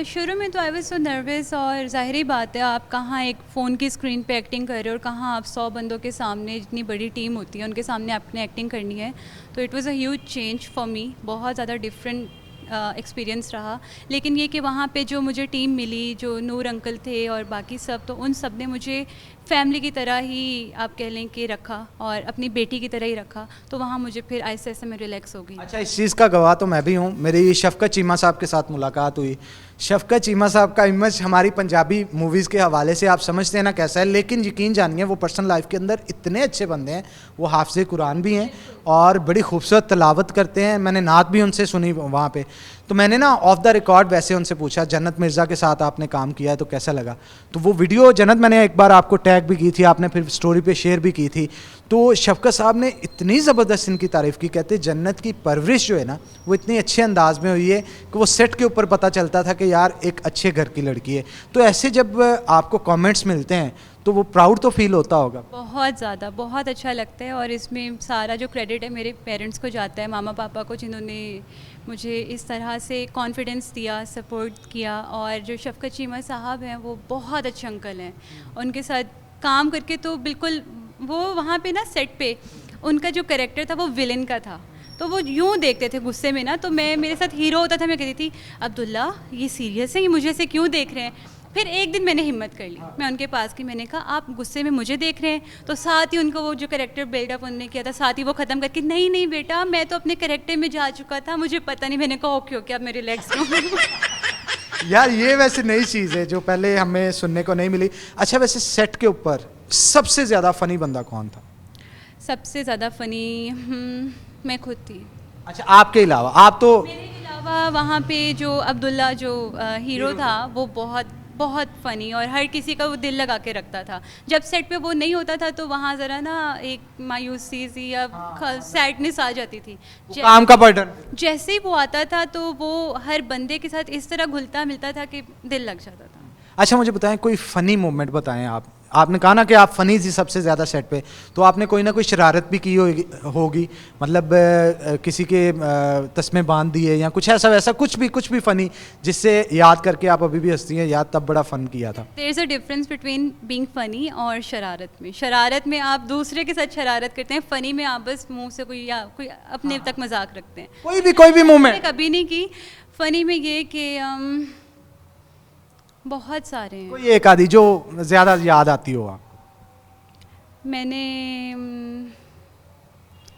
शुरू में तो आई वाज सो नर्वस, और ज़ाहिरी बात है, आप कहाँ एक फ़ोन की स्क्रीन पे एक्टिंग कर रहे हो, और कहाँ आप 100 बंदों के सामने, जितनी बड़ी टीम होती है उनके सामने आपने एक्टिंग करनी है। तो it was a huge change for me, बहुत ज़्यादा डिफरेंट एक्सपीरियंस रहा। लेकिन ये कि वहाँ पे जो मुझे टीम मिली, जो नूर अंकल थे और बाकी सब, तो उन सब ने मुझे फैमिली की तरह ही आप कह लें कि रखा, और अपनी बेटी की तरह ही रखा। तो वहाँ मुझे फिर आहिस्ते आहिस्ते मैं रिलैक्स हो गई। अच्छा इस चीज़ का गवाह तो मैं भी हूँ। मेरी शफकत चीमा साहब के साथ मुलाकात हुई। शफकत चीमा साहब का इमेज हमारी पंजाबी मूवीज़ के हवाले से आप समझते हैं ना कैसा है, लेकिन यकीन जानिए वो पर्सनल लाइफ के अंदर इतने अच्छे बंदे हैं। वो हाफ़िज़ कुरान भी हैं और बड़ी खूबसूरत तलावत करते हैं। मैंने नात भी उनसे सुनी वहाँ पे। तो मैंने ना ऑफ द रिकॉर्ड वैसे उनसे पूछा, जन्नत मिर्ज़ा के साथ आपने काम किया है तो कैसा लगा? तो वो वीडियो जन्नत मैंने एक बार आपको टैग भी की थी, आपने फिर स्टोरी पे शेयर भी की थी। तो शफकत साहब ने इतनी ज़बरदस्त इनकी तारीफ़ की, कहते जन्नत की परवरिश जो है ना वो इतनी अच्छे अंदाज में हुई है कि वो सेट के ऊपर पता चलता था कि यार एक अच्छे घर की लड़की है। तो ऐसे जब आपको कमेंट्स मिलते हैं तो वो प्राउड तो फील होता होगा? बहुत ज़्यादा, बहुत अच्छा लगता है। और इसमें सारा जो क्रेडिट है मेरे पेरेंट्स को जाता है, मामा पापा को, जिन्होंने मुझे इस तरह से कॉन्फिडेंस दिया, सपोर्ट किया। और जो शफकत चीमा साहब हैं वो बहुत अच्छे अंकल हैं, उनके साथ काम करके तो बिल्कुल वो वहाँ पे ना सेट पे उनका जो कैरेक्टर था वो विलेन का था, तो वो यूँ देखते थे गुस्से में ना, तो मैं, मेरे साथ हीरो होता था, मैं कहती थी अब्दुल्ला ये सीरियस है, ये मुझे से क्यों देख रहे हैं? फिर एक दिन मैंने हिम्मत कर ली, मैं उनके पास की, मैंने कहा आप गुस्से में मुझे देख रहे हैं? तो साथ ही उनको वो जो कैरेक्टर बिल्डअप उन्होंने किया था साथ ही वो ख़त्म करके, नहीं नहीं बेटा मैं तो अपने कैरेक्टर में जा चुका था, मुझे पता नहीं। मैंने कहा ओके ओके अब मैं रिलैक्स हूँ। यार ये वैसे नई चीज़ है जो पहले हमें सुनने को नहीं मिली। अच्छा वैसे सेट के ऊपर सबसे ज़्यादा फ़नी बंदा कौन था? सबसे ज़्यादा फ़नी मैं खुद थी। अच्छा आपके अलावा? आप तो मेरे अलावा वहाँ पे जो अब्दुल्ला जो हीरो था वो बहुत बहुत फ़नी और हर किसी का वो दिल लगा के रखता था। जब सेट पे वो नहीं होता था तो वहाँ ज़रा ना एक मायूसी सी या सैडनेस आ जाती थी। काम का बर्डन। जैसे ही वो आता था तो वो हर बंदे के साथ इस तरह घुलता मिलता था कि दिल लग जाता था। अच्छा मुझे बताएं कोई फ़नी मोमेंट बताएं आप। आपने कहा ना कि आप फ़नी थी सबसे ज़्यादा सेट पे, तो आपने कोई ना कोई शरारत भी की होगी, मतलब किसी के तस्मे बांध दिए या कुछ ऐसा वैसा, कुछ भी फ़नी जिससे याद करके आप अभी भी हंसती हैं, याद तब बड़ा फ़न किया था? There is a difference between being funny और शरारत में। शरारत में आप दूसरे के साथ शरारत करते हैं, फ़नी में आप बस मुंह से कोई अपने तक मजाक रखते हैं। कोई भी मोमेंट? कभी नहीं की। फ़नी में ये कि बहुत सारे हैं। कोई एक आधी जो ज़्यादा याद आती हो आप? मैंने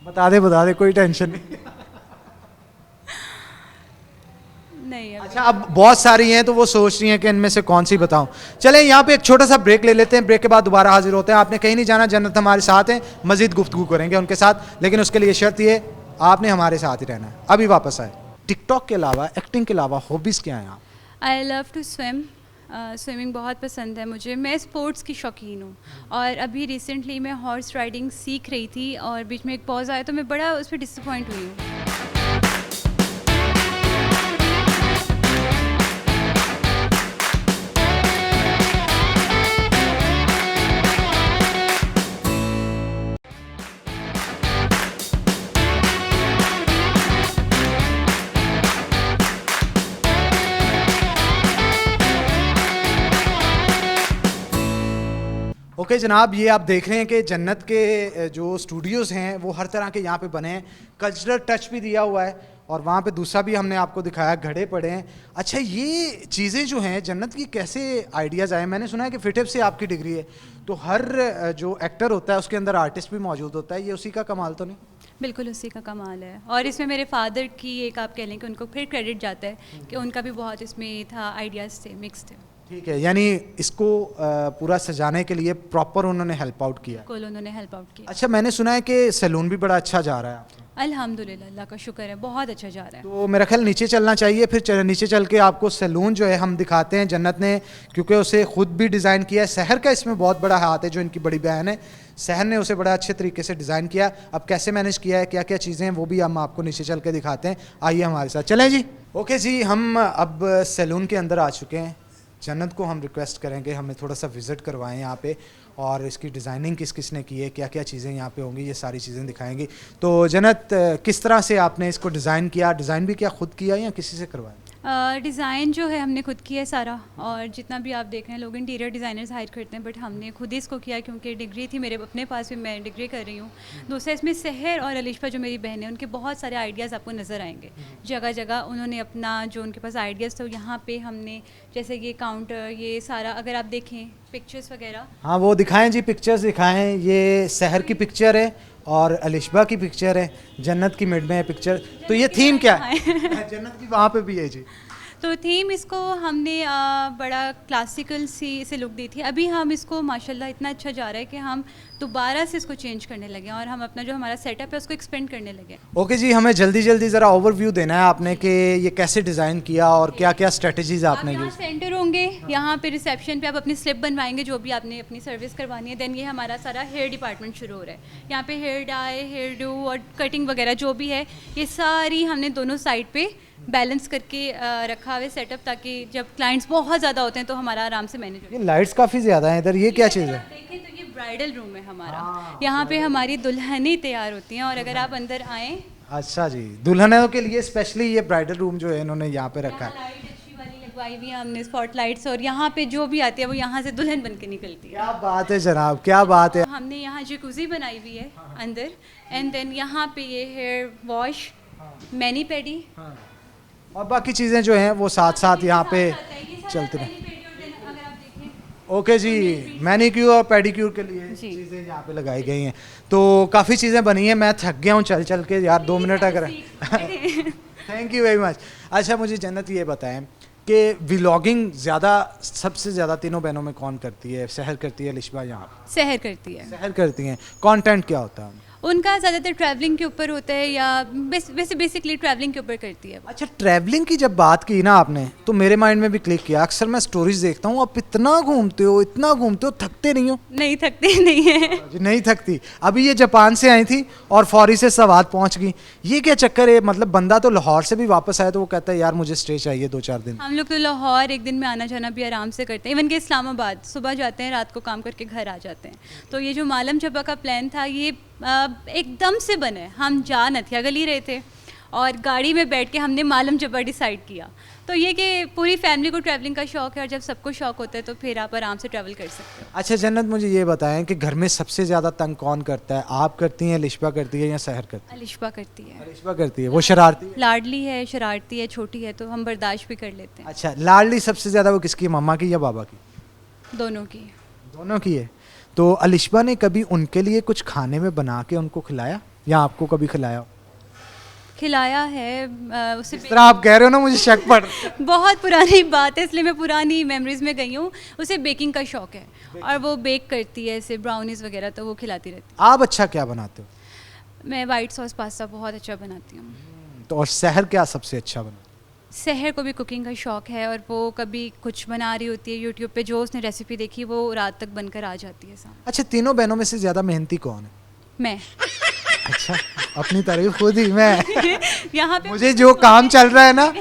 बता दे कोई टेंशन नहीं। नहीं अच्छा अब बहुत सारी हैं तो वो सोच रही हैं कि इनमें से कौन सी बताऊं। चलें यहाँ पे एक छोटा सा ब्रेक ले लेते हैं, ब्रेक के बाद दोबारा हाजिर होते हैं। आपने कहीं नहीं जाना, जन्नत हमारे साथ हैं, मजीद गुफ्तगू करेंगे उनके साथ, लेकिन उसके लिए शर्त ये आपने हमारे साथ ही रहना है। अभी वापस आए। टिकटॉक के अलावा, एक्टिंग के अलावा हॉबीज़ क्या हैं आप? I love to swim. Swimming बहुत पसंद है मुझे। मैं स्पोर्ट्स की शौकीन हूँ और अभी रिसेंटली मैं हॉर्स राइडिंग सीख रही थी और बीच में एक पॉज आया तो मैं बड़ा उस पर डिसअपॉइंट हुई हूँ। ओके जनाब, ये आप देख रहे हैं कि जन्नत के जो स्टूडियोज़ हैं वो हर तरह के यहाँ पे बने हैं, कल्चरल टच भी दिया हुआ है और वहाँ पे दूसरा भी हमने आपको दिखाया, घड़े पड़े हैं। अच्छा ये चीज़ें जो हैं जन्नत की कैसे आइडियाज़ आए? मैंने सुना है कि फिटअप से आपकी डिग्री है, तो हर जो एक्टर होता है उसके अंदर आर्टिस्ट भी मौजूद होता है, ये उसी का कमाल तो नहीं? बिल्कुल उसी का कमाल है और इसमें मेरे फादर की एक आप कह लें कि उनको फिर क्रेडिट जाता है कि उनका भी बहुत इसमें था, आइडियाज़ थे, मिक्स थे। ठीक है, यानी इसको पूरा सजाने के लिए प्रॉपर उन्होंने हेल्प आउट किया। बिल्कुल उन्होंने हेल्प आउट किया। अच्छा मैंने सुना है कि सैलून भी बड़ा अच्छा जा रहा है आपका? अल्हम्दुलिल्लाह, अल्लाह का शुक्र है, बहुत अच्छा जा रहा है। तो मेरा ख्याल नीचे चलना चाहिए, फिर नीचे चल के आपको सैलून जो है हम दिखाते हैं। जन्नत ने क्योंकि उसे खुद भी डिज़ाइन किया है, शहर का इसमें बहुत बड़ा हाथ है, जो इनकी बड़ी बहन है शहर ने उसे बड़ा अच्छे तरीके से डिज़ाइन किया। अब कैसे मैनेज किया है, क्या क्या चीज़ें हैं, वो भी हम आपको नीचे चल के दिखाते हैं। आइए हमारे साथ चलें जी। ओके जी, हम अब सैलून के अंदर आ चुके हैं। जन्नत को हम रिक्वेस्ट करेंगे हमें थोड़ा सा विज़िट करवाएं यहाँ पे, और इसकी डिज़ाइनिंग किस किस ने की है, क्या क्या चीज़ें यहाँ पे होंगी, ये सारी चीज़ें दिखाएंगी। तो जन्नत किस तरह से आपने इसको डिज़ाइन किया? डिज़ाइन भी क्या खुद किया या किसी से करवाया? डिज़ाइन जो है हमने खुद किया है सारा, और जितना भी आप देख रहे हैं लोग इंटीरियर डिज़ाइनर्स हायर करते हैं, बट हमने खुद ही इसको किया क्योंकि डिग्री थी मेरे अपने पास भी, मैं डिग्री कर रही हूँ। दूसरा इसमें सहर और अलिशा जो मेरी बहन है, उनके बहुत सारे आइडियाज़ आपको नज़र आएंगे। जगह जगह उन्होंने अपना जो उनके पास आइडियाज़ थे, यहाँ पे हमने जैसे ये काउंटर, ये सारा अगर आप देखें पिक्चर्स वगैरह। हाँ वो दिखाएं जी, पिक्चर्स दिखाएं। ये शहर की पिक्चर है और अलिशा की पिक्चर है, जन्नत की मिड में है पिक्चर। तो ये थीम क्या है? जन्नत की वहाँ पे भी है जी। तो थीम इसको हमने बड़ा क्लासिकल सी इसे लुक दी थी। अभी हम इसको माशाल्लाह इतना अच्छा जा रहा है कि हम दोबारा से इसको चेंज करने लगे और हम अपना जो हमारा सेटअप है उसको एक्सपेंड करने लगे। ओके जी, हमें जल्दी जल्दी ज़रा ओवरव्यू देना है आपने कि ये कैसे डिज़ाइन किया और क्या क्या स्ट्रेटजीज आप आपने यहाँ यूज़। सेंटर होंगे, यहाँ पे रिसेप्शन पे आप अपनी स्लिप बनवाएंगे जो भी आपने अपनी सर्विस करवानी है। देन ये हमारा सारा हेयर डिपार्टमेंट शुरू हो रहा है। यहाँ पे हेयर डाई, हेयर डू और कटिंग वगैरह जो भी है ये सारी हमने दोनों साइड पे बैलेंस करके रखा हुआ है सेटअप, ताकि जब क्लाइंट्स बहुत ज़्यादा होते हैं तो हमारा आराम से मैनेज हो। ये लाइट्स काफ़ी ज़्यादा हैं इधर, ये क्या चीज़ है? देखें तो ये ब्राइडल रूम है हमारा। यहाँ पे हमारी दुल्हनें तैयार होती हैं और अगर आप अंदर आएँ, अच्छा जी, दुल्हनों के लिए स्पेशली ये ब्राइडल रूम जो है इन्होंने यहाँ पे रखा है। लाइट अच्छी वाली लगवाई हुई है हमने, स्पॉट लाइट्स, और यहाँ पे जो भी आती है वो यहाँ से दुल्हन बन के निकलती है। क्या बात है जनाब, क्या बात है। हमने यहाँ जकूजी बनाई हुई है अंदर, एंड देन यहाँ पे ये हेयर वॉश, मैनी पेडी, और बाकी चीज़ें जो हैं वो साथ साथ यहाँ पे चलती रहे। अगर आप देखें ओके जी, मैनीक्योर और पेडिक्योर के लिए जी। चीज़ें यहाँ पे लगाई गई हैं। तो काफ़ी चीज़ें बनी हैं, मैं थक गया हूँ चल चल के यार, 2 मिनट अगर। Thank you very much. अच्छा मुझे जन्नत ये बताएं कि व्लॉगिंग ज़्यादा, सबसे ज़्यादा तीनों बहनों में कौन करती है? सहर करती है, लिशबा यहाँ पे सहर करती है। सहर करती हैं। कंटेंट क्या होता है? उनका ज़्यादातर ट्रैवलिंग के ऊपर होता है, या वैसे बेसिकली ट्रैवलिंग के ऊपर करती है। अच्छा, ट्रैवलिंग की जब बात की ना आपने तो मेरे माइंड में भी क्लिक किया। अक्सर मैं स्टोरीज देखता हूँ, आप इतना घूमते हो, इतना घूमते हो, थकते नहीं हो? नहीं थकते नहीं है। जी नहीं थकती। अभी ये जापान से आई थी और फौरी से सवात पहुंच गई, ये क्या चक्कर है? मतलब बंदा तो लाहौर से भी वापस आया तो वो कहता है यार मुझे स्टे चाहिए 2-4 दिन। हम लोग तो लाहौर एक दिन में आना जाना भी आराम से करते हैं। इवन के इस्लामाबाद सुबह जाते हैं, रात को काम करके घर आ जाते हैं। तो ये जो मालम चब्बा का प्लान था ये एकदम से बना है। हम जा नथिया गली रहे थे और गाड़ी में बैठ के हमने मालम चब्बा डिसाइड किया। तो ये कि पूरी फैमिली को ट्रैवलिंग का शौक़ है और जब सबको शौक़ होता है तो फिर आप आराम से ट्रैवल कर सकते हो। अच्छा जन्नत, मुझे ये बताएं कि घर में सबसे ज़्यादा तंग कौन करता है? आप करती हैं, लिशबा करती है या सहर करती अलिशबा करती है। है? लिशबा करती है। वो शरारती है? लाडली है, शरारती है, छोटी है, तो हम बर्दाश्त भी कर लेते हैं। अच्छा, लाडली सबसे ज़्यादा वो किसकी, मम्मा की या बाबा की? दोनों की। दोनों की है। तो अलिशबा ने कभी उनके लिए कुछ खाने में बना के उनको खिलाया या आपको कभी खिलाया? खिलाया है उसे। इस तरह आप कह रहे हो ना, मुझे शक पड़ बहुत पुरानी बात है, इसलिए मैं पुरानी मेमोरीज में गई हूँ। उसे बेकिंग का शौक़ है और वो बेक करती है ऐसे ब्राउनीज वगैरह, तो वो खिलाती रहती आप अच्छा क्या बनाते हो? है। मैं वाइट सॉस पास्ता बहुत अच्छा बनाती हूँ। तो और सहर क्या सबसे अच्छा बना? सहर को भी कुकिंग का शौक़ है और वो कभी कुछ बना रही होती है यूट्यूब पे, जो उसने रेसिपी देखी वो रात तक बनकर आ जाती है सामने। अच्छा, तीनों बहनों में से ज़्यादा मेहनती कौन है? मैं। अच्छा, अपनी तारीफ खुद ही मैं। यहाँ पे मुझे जो काम चल रहा है ना,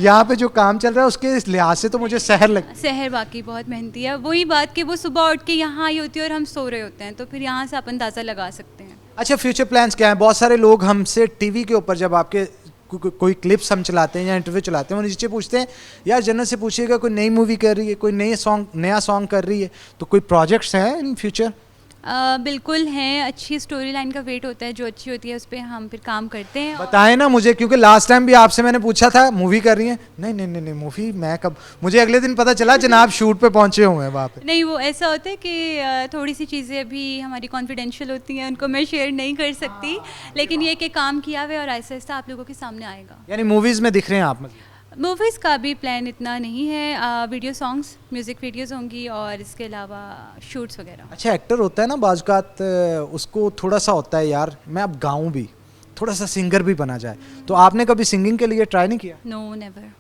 यहाँ पे जो काम चल रहा है उसके लिहाज से तो मुझे सहर लग। सहर वाकई बहुत मेहनती है। वही बात कि वो सुबह उठ के यहाँ आई होती है और हम सो रहे होते हैं, तो फिर यहाँ से आप अंदाज़ा लगा सकते हैं। अच्छा, फ्यूचर प्लान्स क्या हैं? बहुत सारे लोग हमसे टीवी के ऊपर जब आपके कोई क्लिप्स हम चलाते हैं या इंटरव्यू चलाते हैं, वो नीचे पूछते हैं यार जन्नत से पूछिएगा कोई नई मूवी कर रही है, कोई नया सॉन्ग कर रही है, तो कोई प्रोजेक्ट्स हैं इन फ्यूचर? बिल्कुल हैं। अच्छी स्टोरी लाइन का वेट होता है, जो अच्छी होती है उस पर हम फिर काम करते हैं। बताएं ना मुझे, क्योंकि लास्ट टाइम भी आपसे मैंने पूछा था मूवी कर रही हैं, नहीं नहीं नहीं नहीं मूवी मैं कब, मुझे अगले दिन पता चला जनाब शूट पे पहुंचे हुए हैं वहाँ पे। नहीं, वो ऐसा होता है कि थोड़ी सी चीज़ें अभी हमारी कॉन्फिडेंशियल होती हैं, उनको मैं शेयर नहीं कर सकती, लेकिन ये कि काम किया हुआ है और आहिस्ता आहिस्ता आप लोगों के सामने आएगा। यानी मूवीज़ में दिख रहे हैं आप? मतलब मूवीज़ का भी प्लान इतना नहीं है। वीडियो सॉन्ग्स, म्यूज़िक वीडियोज़ होंगी और इसके अलावा शूट्स वगैरह। अच्छा, एक्टर होता है ना बाज़-औक़ात, उसको थोड़ा सा होता है यार मैं अब गाऊँ भी, थोड़ा सा सिंगर भी बना जाए, तो आपने कभी सिंगिंग के लिए ट्राई नहीं किया? No, never.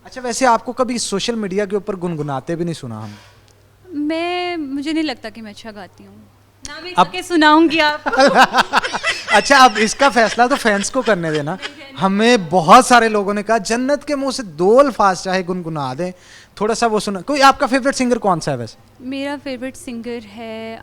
अच्छा, वैसे आपको कभी सोशल मीडिया के ऊपर गुनगुनाते भी नहीं सुना हम? मुझे नहीं लगता कि मैं अच्छा गाती हूँ, ना मैं के सुनाऊंगी आप। अच्छा, अब इसका फैसला तो फैंस को करने देना। हमें बहुत सारे लोगों ने कहा जन्नत के मुंह से 2 अल्फाज चाहे गुनगुना दें, थोड़ा सा वो सुना। कोई आपका फेवरेट सिंगर कौन सा है वैसे? मेरा फेवरेट सिंगर है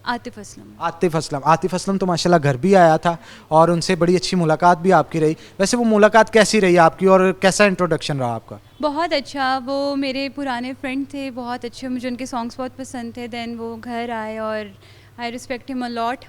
आतिफ असलम। आतिफ असलम। आतिफ असलम तो माशाल्लाह घर भी आया था और उनसे बड़ी अच्छी मुलाकात भी आपकी रही। वैसे वो मुलाकात कैसी रही आपकी और कैसा इंट्रोडक्शन रहा आपका? बहुत अच्छा। वो मेरे पुराने फ्रेंड थे, बहुत अच्छे, मुझे उनके सॉन्ग्स बहुत पसंद थे। देन वो घर आए और I respect him a lot,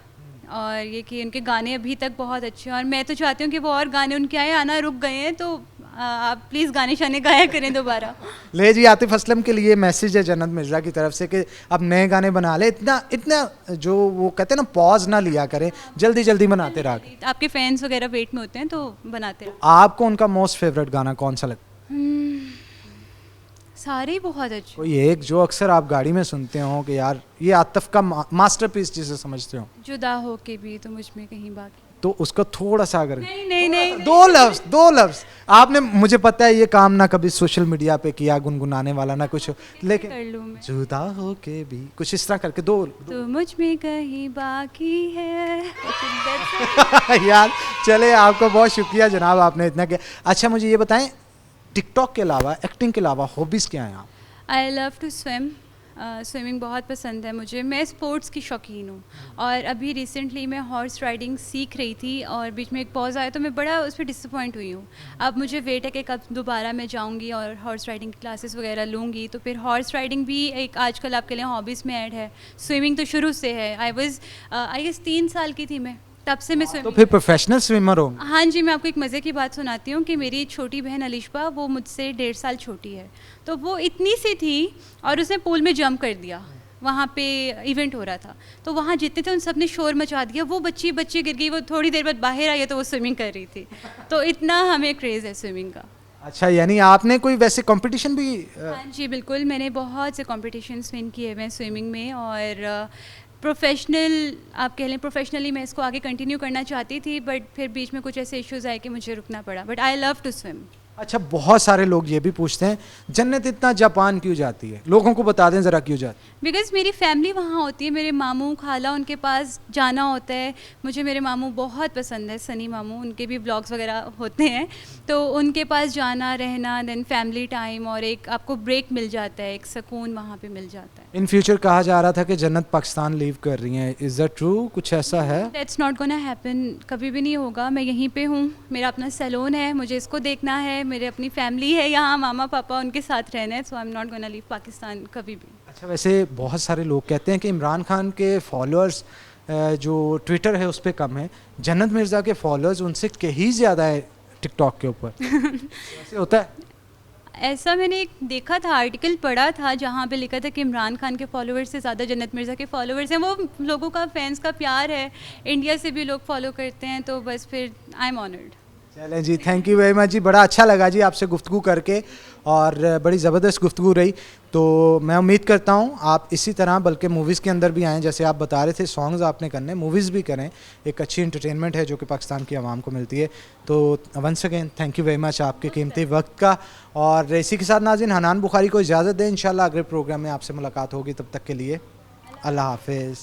और ये कि उनके गाने अभी तक बहुत अच्छे हैं और मैं तो चाहती हूँ कि वो और गाने उनके आए, आना रुक गए हैं, तो आप प्लीज़ गाने शाने गाया करें दोबारा। ले जी, आतिफ असलम के लिए मैसेज है जन्नत मिर्ज़ा की तरफ से कि अब नए गाने बना ले, इतना जो वो कहते हैं ना पॉज ना लिया करें, जल्दी जल्दी बनाते रहा। आपके फैंस वगैरह वेट में होते हैं तो बनाते रहो। आपको उनका मोस्ट फेवरेट गाना कौन सा लगता है? सारे ही बहुत अच्छे। कोई एक जो अक्सर आप गाड़ी में सुनते हो कि यार ये आतिफ का मास्टरपीस जिसे समझते हो, जुदा हो के भी तो मुझ में कहीं बाकी। तो उसका थोड़ा सा अगर नहीं दो लफ्ज आपने, मुझे पता है ये काम ना कभी सोशल मीडिया पे किया गुनगुनाने वाला ना कुछ, लेकिन कर लूँ मैं। जुदा हो के भी कुछ इस तरह करके दो तो मुझ में कहीं बाकी है। यार चले, आपका बहुत शुक्रिया जनाब, आपने इतना किया। अच्छा मुझे ये बताएं, टिकटॉक के अलावा, एक्टिंग के अलावा हॉबीज़ क्या हैं आप? I love to swim. Swimming बहुत पसंद है मुझे। मैं स्पोर्ट्स की शौकीन हूँ और अभी रिसेंटली मैं हॉर्स राइडिंग सीख रही थी और बीच में एक पॉज आया तो मैं बड़ा उस पर डिसअपॉइंट हुई हूँ। अब मुझे वेट है कि कब दोबारा मैं जाऊँगी और हॉर्स राइडिंग की क्लासेस वगैरह लूँगी, तो फिर हॉर्स राइडिंग भी एक आजकल आपके लिए हॉबीज़ में ऐड है। स्विमिंग तो शुरू से है। आई गेस 3 साल की थी मैं, तब से मैं तो स्विमिंग। फिर प्रोफेशनल स्विमर हो? हाँ जी, मैं आपको एक मज़े की बात सुनाती हूँ कि मेरी छोटी बहन अलिशबा, वो मुझसे 1.5 साल छोटी है, तो वो इतनी सी थी और उसने पूल में जंप कर दिया। वहाँ पे इवेंट हो रहा था तो वहाँ जितने थे उन सब ने शोर मचा दिया। वो बच्ची गिर गई, वो थोड़ी देर बाद बाहर आई है तो वो स्विमिंग कर रही थी। तो इतना हमें क्रेज़ है स्विमिंग का। अच्छा, यानी आपने कोई वैसे कंपटीशन भी हाँ जी बिल्कुल, मैंने बहुत से कॉम्पिटिशन्स विन किए हुए हैं स्विमिंग में और प्रोफेशनल आप कह लें, प्रोफेशनली मैं इसको आगे कंटिन्यू करना चाहती थी, बट फिर बीच में कुछ ऐसे इश्यूज़ आए कि मुझे रुकना पड़ा। But I love to swim. अच्छा, बहुत सारे लोग ये भी पूछते हैं जन्नत इतना जापान क्यों जाती है, लोगों को बता दें ज़रा क्यों जाती है? बिकॉज़ मेरी फैमिली वहाँ होती है, मेरे मामू खाला उनके पास जाना होता है। मुझे मेरे मामू बहुत पसंद है, सनी मामू, उनके भी ब्लॉग्स वगैरह होते हैं, तो उनके पास जाना रहना, देन फैमिली टाइम और एक आपको ब्रेक मिल जाता है, एक सुकून वहाँ पे मिल जाता है। इन फ्यूचर कहा जा रहा था कि जन्नत पाकिस्तान लीव कर रही हैं, इज़ दैट ट्रू? कुछ ऐसा है? दैट्स नॉट गोना हैपन, कभी भी नहीं होगा। मैं यहीं पे हूँ, मेरा अपना सैलून है, मुझे इसको देखना है, मेरे अपनी फैमिली है यहाँ, मामा पापा उनके साथ रहना है, so I am not gonna leave Pakistan कभी भी। अच्छा, वैसे बहुत सारे लोग कहते हैं कि इमरान खान के फॉलोअर्स जो ट्विटर है उस पर कम है, जन्नत मिर्ज़ा के फॉलोअर्स उनसे कहीं ज़्यादा है टिकटॉक के ऊपर। ऐसे होता है? ऐसा मैंने एक देखा था, आर्टिकल पढ़ा था जहाँ पे लिखा था कि इमरान खान के फॉलोअर्स से ज़्यादा जन्नत मिर्ज़ा के फॉलोअर्स हैं। वो लोगों का, फैंस का प्यार है, इंडिया से भी लोग फॉलो करते हैं, तो बस फिर आई एम ऑनर्ड। चलें जी, थैंक यू वेरी मच जी, बड़ा अच्छा लगा जी आपसे गुफ्तगू करके और बड़ी ज़बरदस्त गुफ्तगू रही। तो मैं उम्मीद करता हूँ आप इसी तरह बल्कि मूवीज़ के अंदर भी आएँ, जैसे आप बता रहे थे सॉन्ग्स आपने करने, मूवीज़ भी करें। एक अच्छी इंटरटेनमेंट है जो कि पाकिस्तान की आवाम को मिलती है। तो once again thank you very much आपके कीमती वक्त का। और इसी के साथ नाज़रीन, हनान बुखारी को इजाज़त दें, इंशाल्लाह अगले प्रोग्राम में आपसे मुलाकात होगी। तब तक के लिए अल्लाह हाफिज़।